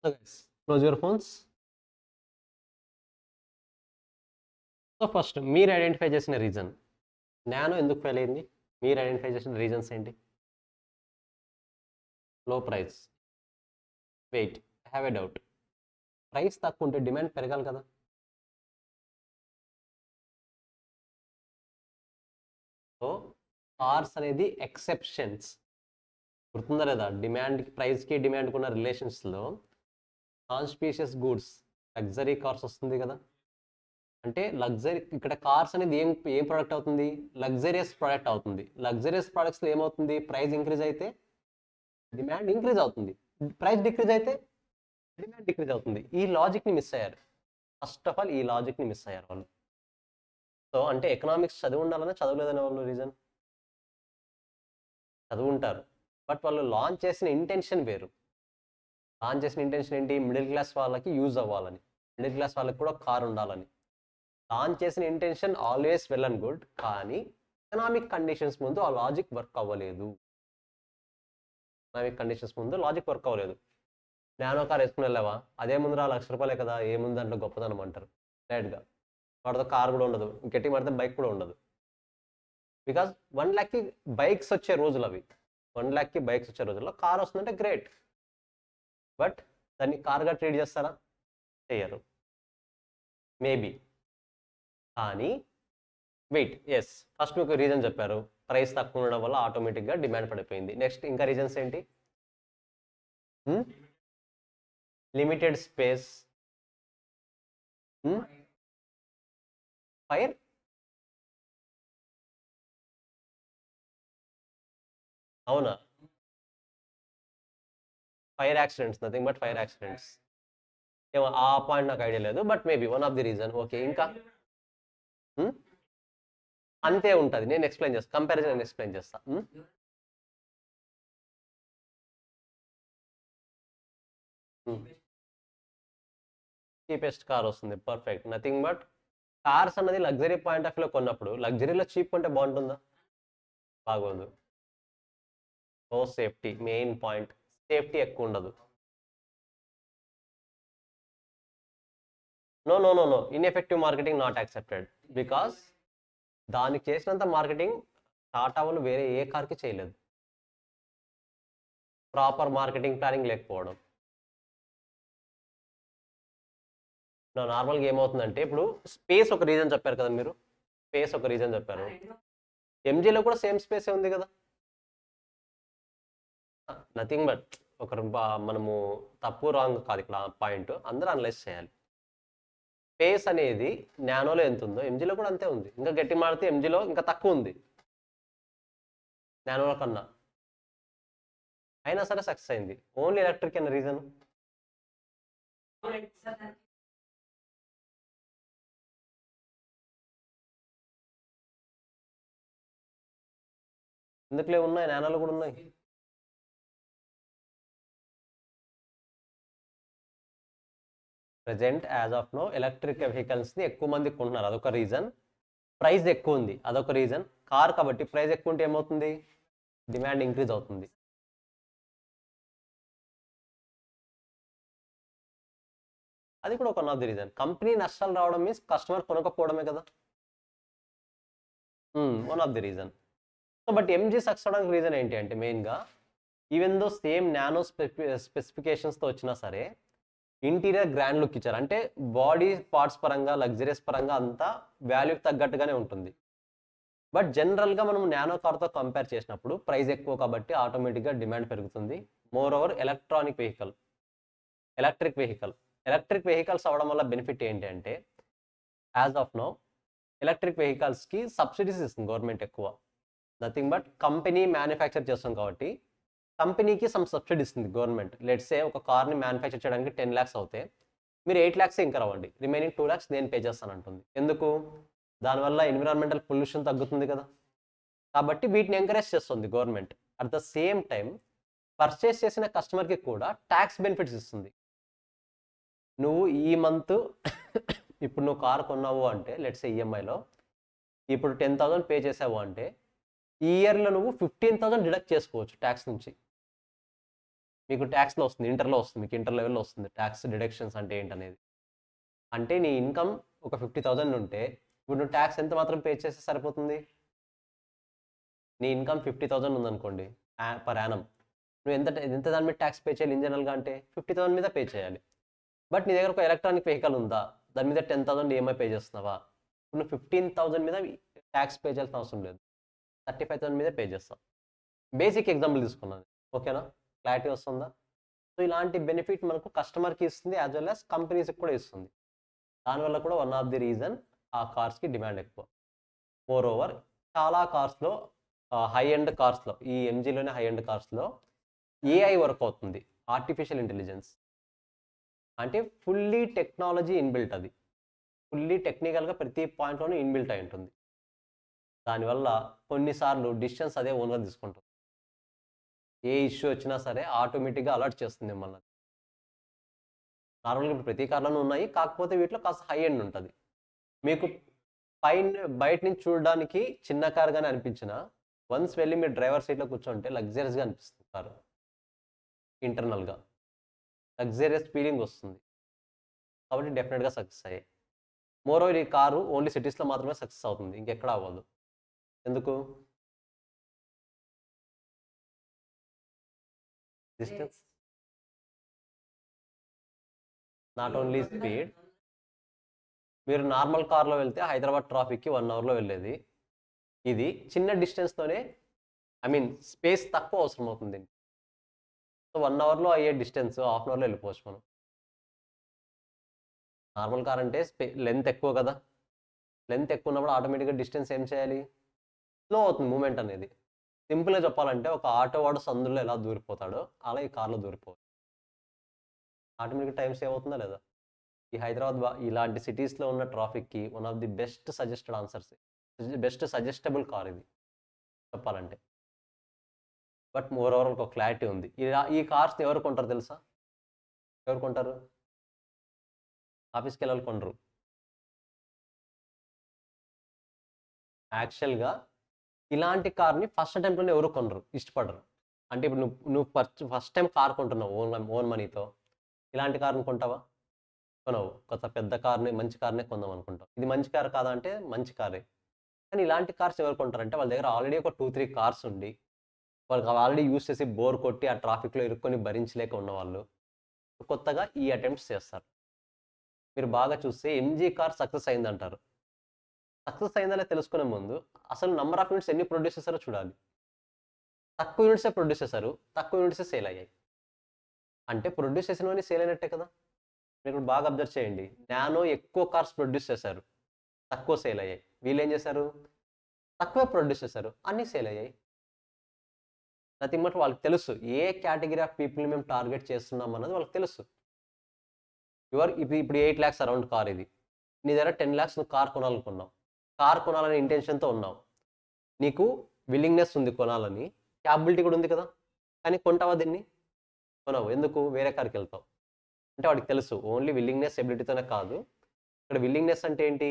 So guys, close your phones. So first మీరు identify చేసిన reason, Nano ఎందుకు fail అయింది? మీరు ఐడెంటిఫై చేసిన రీజన్స్ ఏంటి? Low price. Wait, I have a doubt. Price తక్కువ ఉంటే demand పెరగాలి కదా. సో కార్స్ అనేది ఎక్సెప్షన్స్. గుర్తుందా లేదా? డిమాండ్కి, ప్రైస్కి డిమాండ్కి ఉన్న రిలేషన్స్లో non specious goods, luxury cars వస్తుంది కదా. అంటే లగ్జరీ, ఇక్కడ కార్స్ అనేది ఏం ప్రోడక్ట్ అవుతుంది? లగ్జరియస్ ప్రోడక్ట్ అవుతుంది. లగ్జరియస్ ప్రోడక్ట్స్లో ఏమవుతుంది? ప్రైస్ ఇంక్రీజ్ అయితే డిమాండ్ ఇంక్రీజ్ అవుతుంది, ప్రైస్ డిక్రీజ్ అయితే డిమాండ్ డిక్రీజ్ అవుతుంది. ఈ లాజిక్ని మిస్ అయ్యారు. ఫస్ట్ ఆఫ్ ఆల్ ఈ లాజిక్ని మిస్ అయ్యారు వాళ్ళు. సో అంటే ఎకనామిక్స్ చదివి ఉండాలన్నా చదవలేదనే వాళ్ళు రీజన్. చదువుంటారు, బట్ వాళ్ళు లాంచ్ చేసిన ఇంటెన్షన్ వేరు. లాంచ్ చేసిన ఇంటెన్షన్ ఏంటి? మిడిల్ క్లాస్ వాళ్ళకి యూజ్ అవ్వాలని, మిడిల్ క్లాస్ వాళ్ళకి కూడా కార్ ఉండాలని. లాంచ్ చేసిన intention always well and good, కానీ ఎకనామిక్ కండిషన్స్ ముందు ఆ లాజిక్ వర్క్ అవ్వలేదు. ఎకనామిక్ కండిషన్స్ ముందు లాజిక్ వర్క్ అవ్వలేదు. నానో కార్ వేసుకుని వెళ్ళావా, అదే ముందు ₹1,00,000 కదా, ఏముంది దాంట్లో గొప్పదనం అంటారు డైరెక్ట్గా. వాటితో కార్ కూడా ఉండదు, గట్టి పడితే బైక్ కూడా ఉండదు. బికాజ్ 1 lakhకి బైక్స్ వచ్చే రోజులు అవి. 1 lakhకి బైక్స్ వచ్చే రోజుల్లో కార్ వస్తుందంటే గ్రేట్, బట్ దాన్ని కార్గా ట్రీట్ చేస్తారా? చేయరు. మేబీ. కానీ వెయిట్, ఎస్, ఫస్ట్ మీకు రీజన్ చెప్పారు, ప్రైస్ తక్కువ ఉండడం వల్ల ఆటోమేటిక్గా డిమాండ్ పడిపోయింది. నెక్స్ట్ ఇంకా రీజన్స్ ఏంటి? లిమిటెడ్ స్పేస్, ఫైర్, అవునా? Fire accidents, nothing but fire accidents. ఏమో ఆ పాయింట్ నాకు ఐడియా లేదు, but maybe one of the reason. Okay, ఇంకా అంతే ఉంటుంది. నేను ఎక్స్ప్లెయిన్ చేస్తాను, కంపారిజన్ నేను ఎక్స్ప్లెయిన్ చేస్తాను. చీపెస్ట్ కార్ వస్తుంది, పర్ఫెక్ట్. నథింగ్ బట్ కార్స్ అన్నది లగ్జరీ పాయింట్ ఆఫ్ వ్యూలో కొన్నప్పుడు, లగ్జరీలో చీప్ కొంటే బాగుంటుందా? బాగోదు. No safety, main point. Safety ఎక్కువ ఉండదు. No, ineffective marketing not accepted. Because దానికి చేసినంత మార్కెటింగ్ టాటా వాళ్ళు వేరే ఏ కార్కి చేయలేదు. ప్రాపర్ మార్కెటింగ్ ప్లానింగ్ లేకపోవడం. నార్మల్గా ఏమవుతుందంటే, ఇప్పుడు స్పేస్ ఒక రీజన్ చెప్పారు కదా మీరు, స్పేస్ ఒక రీజన్ చెప్పారు. ఎంజీలో కూడా సేమ్ స్పేసే ఉంది కదా. నథింగ్ బట్ ఒకరు మనము తప్పు రాంగ్ కాదు ఇక్కడ పాయింట్, అందరూ అనలైజ్ చేయాలి. స్పేస్ అనేది నానోలో ఎంత ఉందో ఎంజీలో కూడా అంతే ఉంది. ఇంకా గట్టి మాడితే ఎంజీలో ఇంకా తక్కువ ఉంది నానోలో కన్నా. అయినా సరే సక్సెస్ అయింది. ఓన్లీ ఎలక్ట్రిక్ అనే రీజన్. ఎందుకులే, ఉన్నాయి, నానోలు కూడా ఉన్నాయి. Present as of no electric వెహికల్స్ని ఎక్కువ మంది కొంటున్నారు, అదొక రీజన్. ప్రైస్ ఎక్కువ ఉంది, అదొక రీజన్. కార్ కాబట్టి ప్రైస్ ఎక్కువ ఉంటే ఏమవుతుంది? డిమాండ్ ఇంక్రీజ్ అవుతుంది. అది కూడా ఒక one of the reason. Company నష్టాలు రావడం మీన్స్ కస్టమర్ కొనకపోవడమే కదా, one of the reason. So but MG success అవడానికి రీజన్ ఏంటి అంటే, మెయిన్గా ఈవెన్ దో సేమ్ నానో స్పెసిఫికేషన్స్తో వచ్చినా సరే ఇంటీరియర్ గ్రాండ్ లుక్ ఇచ్చారు. అంటే బాడీ పార్ట్స్ పరంగా, లగ్జరియస్ పరంగా అంతా వాల్యూకి తగ్గట్టుగానే ఉంటుంది. బట్ జనరల్గా మనం నానో కార్తో కంపేర్ చేసినప్పుడు ప్రైస్ ఎక్కువ కాబట్టి ఆటోమేటిక్గా డిమాండ్ పెరుగుతుంది. More over electric vehicle electric vehicles అవ్వడం వల్ల బెనిఫిట్ ఏంటి అంటే, యాజ్ ఆఫ్ నౌ ఎలక్ట్రిక్ వెహికల్స్కి సబ్సిడీస్ ఇస్తుంది గవర్నమెంట్ ఎక్కువ. నథింగ్ బట్ కంపెనీ మ్యానుఫ్యాక్చర్ చేస్తాం కాబట్టి కంపెనీకి సమ్ సబ్సిడీ ఇస్తుంది గవర్నమెంట్. లెట్స్ సే ఒక కార్ని మ్యానుఫ్యాక్చర్ చేయడానికి 10 lakhs అవుతే మీరు 8 lakhs ఇంకా రావండి, రిమైనింగ్ 2 lakhs నేను పే చేస్తానంటుంది. ఎందుకు? దానివల్ల ఎన్విరాన్మెంటల్ పొల్యూషన్ తగ్గుతుంది కదా. కాబట్టి వీటిని ఎంకరేజ్ చేస్తుంది government. At the same time purchase చేసిన కస్టమర్కి కూడా ట్యాక్స్ బెనిఫిట్స్ ఇస్తుంది. నువ్వు ఈ మంత్ ఇప్పుడు నువ్వు కార్ కొన్నావు అంటే లెట్స్ సే ఈఎంఐలో ఇప్పుడు 10,000 పే చేసావు అంటే ఈ ఇయర్లో నువ్వు 15,000 డిడక్ట్ చేసుకోవచ్చు ట్యాక్స్ నుంచి. మీకు ట్యాక్స్లో వస్తుంది, ఇంటర్లో వస్తుంది, మీకు ఇంటర్ లెవెల్లో వస్తుంది ట్యాక్స్ డిడక్షన్స్ అంటే ఏంటనేది. అంటే నీ ఇన్కమ్ ఒక 50,000 ఉంటే ఇప్పుడు నువ్వు ట్యాక్స్ ఎంత మాత్రం పే చేస్తే సరిపోతుంది? నీ ఇన్కమ్ 50,000 ఉందనుకోండి పర్ యానం, నువ్వు ఎంత దాని మీద ట్యాక్స్ పే చేయాలి ఇన్ జనరల్గా అంటే 50,000 మీద పే చేయాలి. బట్ నీ దగ్గర ఒక ఎలక్ట్రానిక్ వెహికల్ ఉందా, దాని మీద 10,000 ఈఎంఐ పే చేస్తున్నావా, ఇప్పుడు నువ్వు 15,000 మీద ట్యాక్స్ పే చేయాల్సిన అవసరం లేదు, 35,000 మీద పే చేస్తావు. బేసిక్ ఎగ్జాంపుల్ తీసుకున్నాను, ఓకేనా? క్లారిటీ వస్తుందా? సో ఇలాంటి బెనిఫిట్ మనకు కస్టమర్కి ఇస్తుంది, యాజ్ వెల్ యాజ్ కంపెనీస్కి కూడా ఇస్తుంది. దానివల్ల కూడా వన్ ఆఫ్ ది రీజన్ ఆ కార్స్కి డిమాండ్ ఎక్కువ. మోర్ ఓవర్ చాలా కార్స్లో, హై ఎండ్ కార్స్లో, ఈ ఎంజీలోనే హై ఎండ్ కార్స్లో ఏఐ వర్క్ అవుతుంది, ఆర్టిఫిషియల్ ఇంటెలిజెన్స్. అంటే ఫుల్లీ టెక్నాలజీ ఇన్బిల్ట్, అది ఫుల్లీ టెక్నికల్గా ప్రతి పాయింట్లోనూ ఇన్బిల్ట్ అయి ఉంటుంది. దానివల్ల కొన్నిసార్లు డిసిషన్స్ అదే ఓన్గా తీసుకుంటుంది. ఏ ఇష్యూ వచ్చినా సరే ఆటోమేటిక్గా అలర్ట్ చేస్తుంది మిమ్మల్ని. నార్మల్గా ఇప్పుడు ప్రతి కార్లోనూ ఉన్నాయి, కాకపోతే వీటిలో కాస్త హై ఎండ్ ఉంటుంది. మీకు బయట నుంచి చూడడానికి చిన్న కార్గానే అనిపించిన వన్స్ వెళ్ళి మీరు డ్రైవర్ సీట్లో కూర్చోంటే లగ్జరియస్గా అనిపిస్తుంది కారు. ఇంటర్నల్గా లగ్జరియస్ ఫీలింగ్ వస్తుంది. కాబట్టి డెఫినెట్గా సక్సెస్ అయ్యాయి. మోరోవర్ ఈ కారు ఓన్లీ సిటీస్లో మాత్రమే సక్సెస్ అవుతుంది, ఇంకెక్కడ అవ్వదు. ఎందుకు? Distance, not only speed. మీరు నార్మల్ కార్లో వెళ్తే హైదరాబాద్ ట్రాఫిక్కి 1 అవర్లో వెళ్ళేది, ఇది చిన్న డిస్టెన్స్తోనే, ఐ మీన్ స్పేస్ తక్కువ అవసరం అవుతుంది. సో 1 అవర్లో అయ్యే డిస్టెన్స్ హాఫ్ అన్ అవర్లో వెళ్ళిపోవచ్చు మనం. నార్మల్ కార్ అంటే లెంత్ ఎక్కువ కదా, లెంత్ ఎక్కువ ఉన్నప్పుడు ఆటోమేటిక్గా డిస్టెన్స్ ఏం చేయాలి, స్లో అవుతుంది మూమెంట్ అనేది. సింపుల్గా చెప్పాలంటే ఒక ఆటో వాడు సందులో ఎలా దూరిపోతాడో అలా ఈ కార్లో దూరిపోవాలి. ఆటోమేటిక్గా టైం సేవ్ అవుతుందా లేదా? ఈ హైదరాబాద్ ఇలాంటి సిటీస్లో ఉన్న ట్రాఫిక్కి one of the best suggested answers, best suggestable car ఇది చెప్పాలంటే. బట్ మోర్ ఓవర్ ఒక క్లారిటీ ఉంది. ఈ కార్స్ని ఎవరు కొంటారు తెలుసా? ఎవరు కొంటారు? ఆఫీస్కి వెళ్ళాలి కొనరు. యాక్చువల్గా ఇలాంటి కార్ని ఫస్ట్ అటెంప్ట్లోనే ఎవరు కొనరు, ఇష్టపడరు. అంటే ఇప్పుడు నువ్వు ఫస్ట్ టైం కార్ కొంటున్నావు ఓన్ మనీతో, ఇలాంటి కార్ని కొంటావా? కొనవు. కొత్త పెద్ద కార్ని, మంచి కార్నే కొందాం అనుకుంటావు. ఇది మంచి కార్ కాదా అంటే మంచి కారే. కానీ ఇలాంటి కార్స్ ఎవరు కొంటారంటే వాళ్ళ దగ్గర ఆల్రెడీ ఒక 2-3 కార్స్ ఉండి వాళ్ళకి ఆల్రెడీ యూస్ చేసి బోర్ కొట్టి ఆ ట్రాఫిక్లో ఇరుక్కొని భరించలేక ఉన్నవాళ్ళు కొత్తగా ఈ అటెంప్ట్స్ చేస్తారు. మీరు బాగా చూస్తే ఎంజీ కార్ సక్సెస్ అయిందంటారు. సక్సెస్ అయిందనే తెలుసుకునే ముందు అసలు నెంబర్ ఆఫ్ యూనిట్స్ ఎన్ని ప్రొడ్యూస్ చేశారో చూడాలి. తక్కువ యూనిట్సే ప్రొడ్యూస్ చేశారు, తక్కువ యూనిట్సే సేల్ అయ్యాయి. అంటే ప్రొడ్యూస్ చేసినవన్నీ సేల్ అయినట్టే కదా. మీరు ఇప్పుడు బాగా అబ్జర్వ్ చేయండి, నానో ఎక్కువ కార్స్ ప్రొడ్యూస్ చేశారు, తక్కువ సేల్ అయ్యాయి. వీళ్ళు ఏం చేశారు, తక్కువ ప్రొడ్యూస్ చేశారు, అన్నీ సేల్ అయ్యాయి. నథింగ్ బట్ వాళ్ళకి తెలుసు ఏ కేటగిరీ ఆఫ్ పీపుల్ని మేము టార్గెట్ చేస్తున్నాం అన్నది వాళ్ళకి తెలుసు. ఇప్పుడు 8 lakhs అరౌండ్ కార్ ఇది, నీ దగ్గర 10 lakhs నువ్వు కార్ కొనాలనుకున్నావు, కార్ కొనాలనే ఇంటెన్షన్తో ఉన్నావు, నీకు విల్లింగ్నెస్ ఉంది కొనాలని, క్యాపబిలిటీ కూడా ఉంది కదా, కానీ కొంటావా దీన్ని? కొనవు. ఎందుకు? వేరే కార్కి వెళ్తావు. అంటే వాడికి తెలుసు ఓన్లీ విల్లింగ్నెస్ ఎబిలిటీతోనే కాదు, ఇక్కడ విల్లింగ్నెస్ అంటే ఏంటి,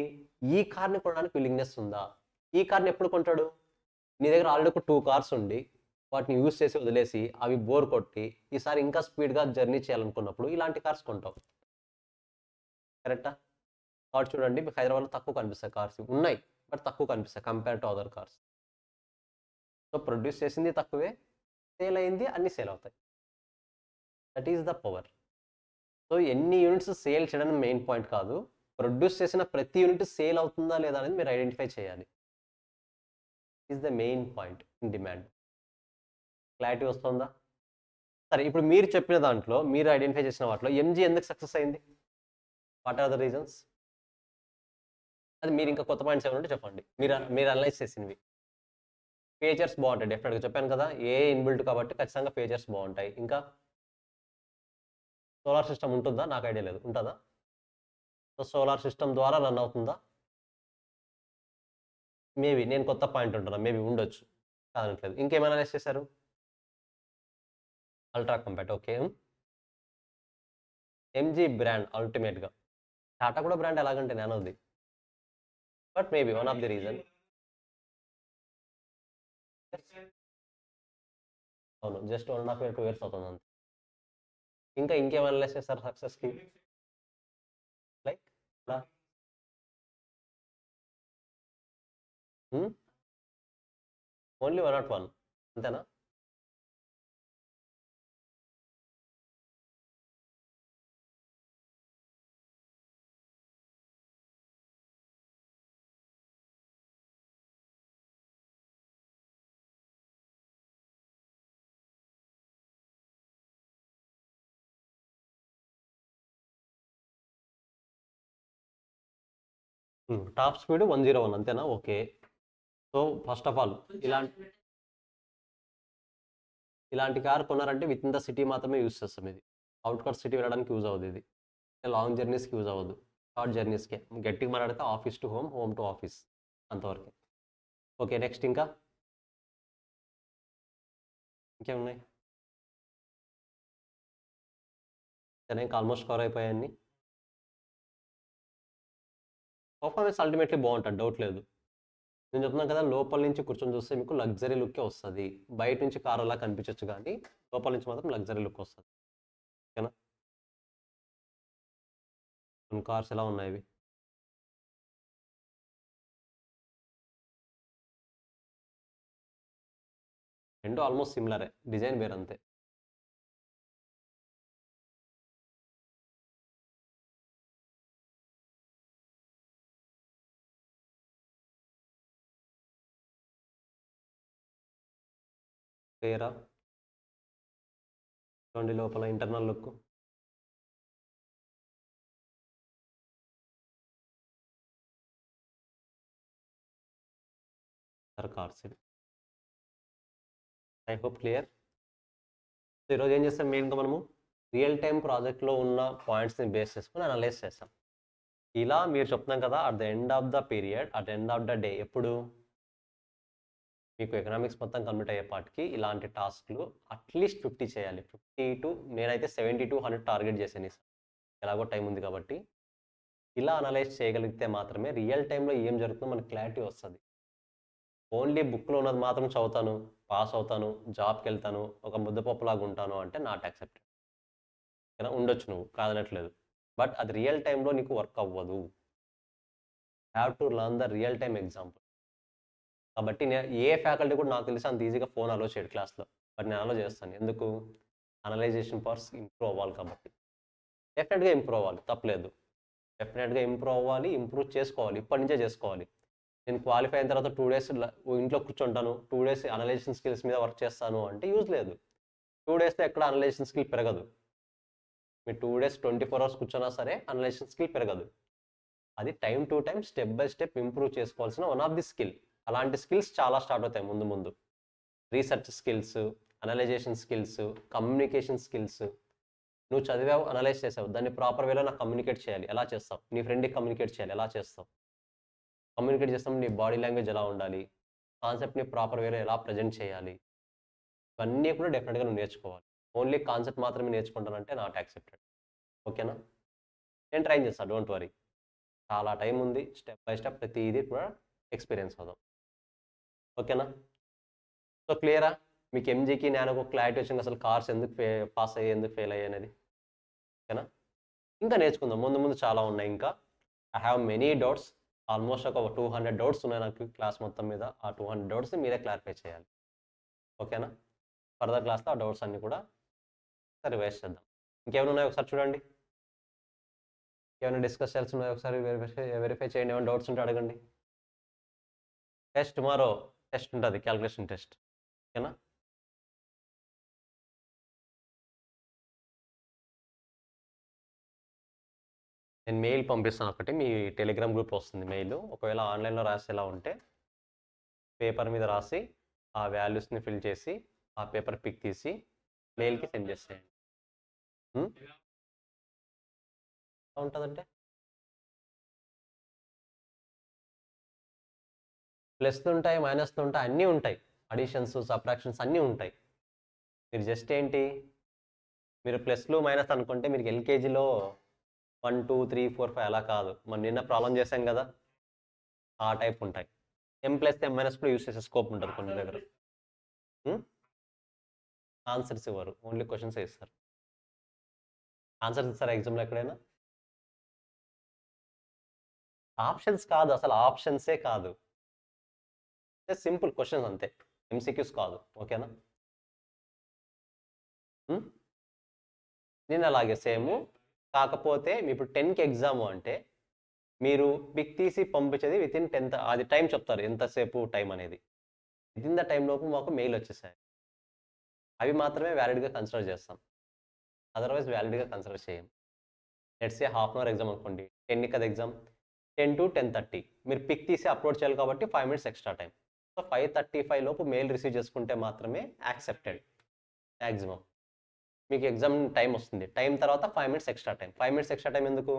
ఈ కార్ని కొనడానికి విల్లింగ్నెస్ ఉందా. ఈ కార్ని ఎప్పుడు కొంటాడు? నీ దగ్గర ఆల్రెడీ ఒక 2 కార్స్ ఉండి వాటిని యూజ్ చేసి వదిలేసి అవి బోర్ కొట్టి ఈసారి ఇంకా స్పీడ్గా జర్నీ చేయాలనుకున్నప్పుడు ఇలాంటి కార్స్ కొంటావు. కరెక్టా? కాబట్టి చూడండి, మీకు హైదరాబాద్లో తక్కువ కనిపిస్తాయి కార్స్, ఉన్నాయి బట్ తక్కువ కనిపిస్తాయి compare to other cars. So produce చేసింది తక్కువే, సేల్ అయింది అన్నీ సేల్ అవుతాయి. That is the power. So ఎన్ని యూనిట్స్ సేల్ చేయడం మెయిన్ పాయింట్ కాదు, ప్రొడ్యూస్ చేసిన ప్రతి యూనిట్ సేల్ అవుతుందా లేదా అనేది మీరు ఐడెంటిఫై చేయాలి. Is the main point in demand. Clarity వస్తుందా? సరే, ఇప్పుడు మీరు చెప్పిన దాంట్లో, మీరు ఐడెంటిఫై చేసిన వాటిలో ఎంజీ ఎందుకు సక్సెస్ అయింది? What are the reasons? అది మీరు ఇంకా కొత్త పాయింట్స్ ఏమైనా ఉంటే చెప్పండి. మీరు అనలైజ్ చేసినవి. ఫీచర్స్ బాగుంటాయి డెఫినెట్గా, చెప్పాను కదా ఏ ఇన్బిల్ట్ కాబట్టి ఖచ్చితంగా ఫీచర్స్ బాగుంటాయి. ఇంకా సోలార్ సిస్టమ్ ఉంటుందా? నాకు ఐడియా లేదు, ఉంటుందా? సో సోలార్ సిస్టమ్ ద్వారా రన్ అవుతుందా? మేబీ నేను కొత్త పాయింట్ ఉంటున్నా, మేబీ ఉండొచ్చు, కాదనట్లేదు. ఇంకేమైనా అనలైజ్ చేశారు? Ultra compact, okay. MG brand అల్టిమేట్గా, టాటా కూడా బ్రాండ్ ఎలాగంటే నానోది, but maybe one of the reason. అవును, జస్ట్ 1.5 year 2 years అవుతుంది అంతే. ఇంకా ఇంకేమైనా అనలైజ్ చేస్తారు సక్సెస్కి? లైక్ ఓన్లీ 101 అంతేనా? టాప్ స్పీడ్ 101 అంతేనా? Okay. So first of all ఇలాంటి కార్ కొన్నారంటే విత్ ఇన్ ద సిటీ మాత్రమే యూజ్ చేస్తాం. ఇది అవుట్కట్ సిటీ వెళ్ళడానికి యూజ్ అవ్వదు, ఇది లాంగ్ జర్నీస్కి యూజ్ అవ్వదు, షార్ట్ జర్నీస్కే. గట్టిగా మాట్లాడితే office to home, home to office, అంతవరకు. ఓకే, నెక్స్ట్ ఇంకేమున్నాయి? సరే, ఇంకా ఆల్మోస్ట్ కవర్ అయిపోయాయన్ని. పర్ఫార్మెన్స్ అల్టిమేట్లీ బాగుంటుంది, డౌట్ లేదు. నేను చెప్తున్నాను కదా, లోపల నుంచి కూర్చొని చూస్తే మీకు లగ్జరీ లుక్కే వస్తుంది. బయట నుంచి కార్ అలా కనిపించవచ్చు కానీ లోపల నుంచి మాత్రం లగ్జరీ లుక్ వస్తుంది. ఓకేనా? కొన్ని కార్స్ ఎలా ఉన్నాయి ఇవి? రెండు ఆల్మోస్ట్ సిమిలరే, డిజైన్ వేరు అంతే. క్లియరా? చూడండి లోపల ఇంటర్నల్ లుక్. కార్స్ ఇవి. I hope clear. ఈరోజు ఏం చేస్తాం, మెయిన్గా మనము రియల్ టైం ప్రాజెక్ట్లో ఉన్న పాయింట్స్ని బేస్ చేసుకుని అనలైజ్ చేస్తాం. ఇలా మీరు చెప్తున్నాం కదా, at the end of the period, at end of the day, ఎప్పుడు మీకు ఎకనామిక్స్ మొత్తం కంప్లీట్ అయ్యేపాటికి ఇలాంటి టాస్క్లు అట్లీస్ట్ 50 చేయాలి. 50 టు నేనైతే 70 to 100 టార్గెట్ చేశాను. ఎలాగో టైం ఉంది కాబట్టి ఇలా అనలైజ్ చేయగలిగితే మాత్రమే రియల్ టైంలో ఏం జరుగుతుందో మనకు క్లారిటీ వస్తుంది. ఓన్లీ బుక్లో ఉన్నది మాత్రం చదువుతాను, పాస్ అవుతాను, జాబ్కి వెళ్తాను, ఒక ముద్దపప్పులాగా ఉంటాను అంటే నాట్ యాక్సెప్టెడ్. ఓకేనా? ఉండొచ్చు, నువ్వు కాదనట్లేదు, బట్ అది రియల్ టైంలో నీకు వర్క్ అవ్వదు. Have to learn the real time example. కాబట్టి ఏ ఫ్యాకల్టీ కూడా నాకు తెలిసి అంత ఈజీగా ఫోన్ అలో చేయడు క్లాస్లో, బట్ నేను అలో చేస్తాను. ఎందుకు? అనలైజేషన్ పవర్స్ ఇంప్రూవ్ అవ్వాలి కాబట్టి. డెఫినెట్గా ఇంప్రూవ్ అవ్వాలి, తప్పలేదు. డెఫినెట్గా ఇంప్రూవ్ అవ్వాలి, ఇంప్రూవ్ చేసుకోవాలి, ఇప్పటి నుంచే చేసుకోవాలి. నేను క్వాలిఫై అయిన తర్వాత 2 days ఇంట్లో కూర్చుంటాను, 2 days అనలైజేషన్ స్కిల్స్ మీద వర్క్ చేస్తాను అంటే యూజ్ లేదు. 2 daysలో ఎక్కడ అనలైజేషన్ స్కిల్ పెరగదు. మీరు 2 days 24 hours కూర్చున్నా సరే అనలైజేషన్ స్కిల్ పెరగదు. అది time to time, step by step improve చేసుకోవాల్సిన వన్ ఆఫ్ ది స్కిల్. అలాంటి స్కిల్స్ చాలా స్టార్ట్ అవుతాయి ముందు ముందు. Research skills, analysation skills, communication skills. నువ్వు చదివావు, అనలైజ్ చేసావు, దాన్ని ప్రాపర్ వేలో నాకు కమ్యూనికేట్ చేయాలి, ఎలా చేస్తావు? నీ ఫ్రెండ్కి కమ్యూనికేట్ చేయాలి, ఎలా చేస్తావు? కమ్యూనికేట్ చేస్తాం, నీ బాడీ లాంగ్వేజ్ ఎలా ఉండాలి, కాన్సెప్ట్ని ప్రాపర్ వేలో ఎలా ప్రజెంట్ చేయాలి, ఇవన్నీ కూడా డెఫినెట్గా నువ్వు నేర్చుకోవాలి. ఓన్లీ కాన్సెప్ట్ మాత్రమే నేర్చుకుంటానంటే నాట్ యాక్సెప్టెడ్. ఓకేనా? నేను ట్రై చేస్తాను, డోంట్ వరీ. చాలా టైం ఉంది, స్టెప్ బై స్టెప్ ప్రతి ఇది కూడా ఎక్స్పీరియన్స్ అవుదాం. ఓకేనా? సో క్లియరా? మీకు ఎంజీకి నేను ఒక క్లారిటీ వచ్చింది, అసలు కార్స్ ఎందుకు పాస్ అయ్యి ఎందుకు ఫెయిల్ అయ్యాయి అనేది. ఓకేనా? ఇంకా నేర్చుకుందాం, ముందు ముందు చాలా ఉన్నాయి. ఇంకా I have many doubts, almost ఒక 200 డౌట్స్ ఉన్నాయి నాకు క్లాస్ మొత్తం మీద. ఆ 200 డౌట్స్ని మీరే క్లారిఫై చేయాలి. ఓకేనా? ఫర్దర్ క్లాస్లో ఆ డౌట్స్ అన్నీ కూడా రివైజ్ చేద్దాం. ఇంకేమైనా ఉన్నాయో ఒకసారి చూడండి, ఏమైనా డిస్కస్ చేయాల్సి ఉన్నాయో ఒకసారి వెరిఫై చేయండి. ఏమైనా డౌట్స్ ఉంటే అడగండి. టెస్ట్ టుమారో టెస్ట్ ఉంటుంది, క్యాలిక్యులేషన్ టెస్ట్. ఓకేనా? నేను మెయిల్ పంపిస్తాను ఒకటి, మీ టెలిగ్రామ్ గ్రూప్ వస్తుంది మెయిల్. ఒకవేళ ఆన్లైన్లో రాసేలా ఉంటే పేపర్ మీద రాసి ఆ వాల్యూస్ని ఫిల్ చేసి ఆ పేపర్ పిక్ తీసి మెయిల్కి సెండ్ చేసేయండి. ఎలా ఉంటుందంటే ప్లస్లు ఉంటాయి, మైనస్లు ఉంటాయి, అన్నీ ఉంటాయి, అడిషన్స్ సబ్ట్రాక్షన్స్ అన్నీ ఉంటాయి. మీరు జస్ట్ ఏంటి, మీరు ప్లస్లు మైనస్ అనుకుంటే మీరు ఎల్కేజీలో 1 2 3 4 5 అలా కాదు, మనం నిన్న ప్రాబ్లం చేసాం కదా, ఆ టైప్ ఉంటాయి. M+M- కూడా యూస్ చేసే స్కోప్ ఉంటుంది కొన్ని దగ్గర. ఆన్సర్స్ ఇవ్వరు, ఓన్లీ క్వశ్చన్స్ ఇస్తారు. ఆన్సర్స్ ఇస్తారా ఎగ్జామ్లో ఎక్కడైనా? ఆప్షన్స్ కాదు, అసలు ఆప్షన్సే కాదు, సింపుల్ క్వశ్చన్స్ అంతే, ఎంసీక్యూస్ కాదు. ఓకేనా? నేను అలాగే సేమ్, కాకపోతే ఇప్పుడు 10కి ఎగ్జాము అంటే మీరు పిక్ తీసి పంపించేది వితిన్ 10, అది టైం చెప్తారు ఎంతసేపు టైం అనేది, వితిన్ ద టైం లోపు మాకు మెయిల్ వచ్చేసాయి. అవి మాత్రమే వ్యాలిడ్గా కన్సిడర్ చేస్తాం, అదర్వైజ్ వ్యాలిడ్గా కన్సిడర్ చేయం. Let's say half an hour exam అనుకోండి, 10కి కదా ఎగ్జామ్, 10 to 10:30 మీరు పిక్ తీసి అప్లోడ్ చేయాలి కాబట్టి 5 minutes ఎక్స్ట్రా టైం. సో 5:35 లోపు మెయిల్ రిసీవ్ చేసుకుంటే మాత్రమే యాక్సెప్టెడ్ మ్యాక్సిమం. మీకు ఎగ్జామ్ టైం వస్తుంది, టైం తర్వాత 5 minutes extra time. 5 minutes extra time ఎందుకు?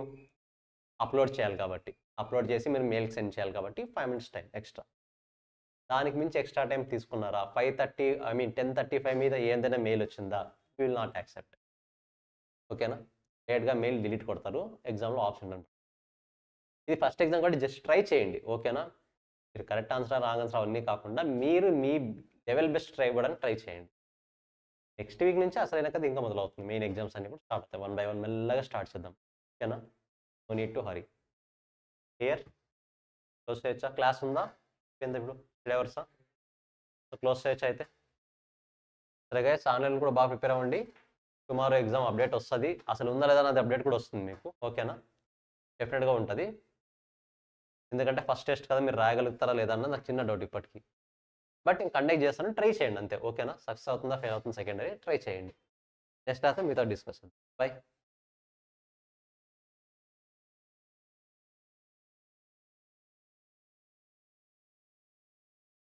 అప్లోడ్ చేయాలి కాబట్టి, అప్లోడ్ చేసి మీరు మెయిల్కి సెండ్ చేయాలి కాబట్టి 5 minutes టైం ఎక్స్ట్రా. దానికి మించి ఎక్స్ట్రా టైం తీసుకున్నారా, 10:35 మీద ఏదైనా మెయిల్ వచ్చిందా, విల్ నాట్ యాక్సెప్ట్. ఓకేనా? లేట్గా మెయిల్ డిలీట్ కొడతారు, ఎగ్జామ్లో ఆప్షన్ ఉంటుంది. ఇది ఫస్ట్ ఎగ్జామ్ కాబట్టి జస్ట్ ట్రై చేయండి. ఓకేనా? మీరు కరెక్ట్ ఆన్సర్ రాంగ్ ఆన్సర్ అవన్నీ కాకుండా మీరు మీ లెవెల్ బెస్ట్ ట్రై ఇవ్వడానికి ట్రై చేయండి. నెక్స్ట్ వీక్ నుంచి అసలైన కదా ఇంకా మొదలవుతుంది, మెయిన్ ఎగ్జామ్స్ అన్ని కూడా స్టార్ట్ అవుతాయి. 1 by 1 మెల్లగా స్టార్ట్ చేద్దాం. ఓకేనా? No need to hurry. Clear? Close చేయొచ్చా? క్లాస్ ఉందా కింద ఇప్పుడు ఫ్లేవర్సా? క్లోజ్ చేయొచ్చా అయితే? సరే గైస్, ఆన్లైన్ కూడా బాగా ప్రిపేర్ అవ్వండి. టుమారో ఎగ్జామ్ అప్డేట్ వస్తుంది, అసలు ఉందా లేదా అన్నది అప్డేట్ కూడా వస్తుంది మీకు. ఓకేనా? డెఫినెట్గా ఉంటుంది, ఎందుకంటే ఫస్ట్ టెస్ట్ కదా, మీరు రాయగలుగుతారా లేదా అన్నది నాకు చిన్న డౌట్ ఇప్పటికీ. బట్ నేను కండక్ట్ చేస్తాను, ట్రై చేయండి అంతే. ఓకేనా? సక్సెస్ అవుతుందా ఫెయిల్ అవుతుందా సెకండరీ, ట్రై చేయండి. నెక్స్ట్ అయితే మీతో డిస్కషన్. బై.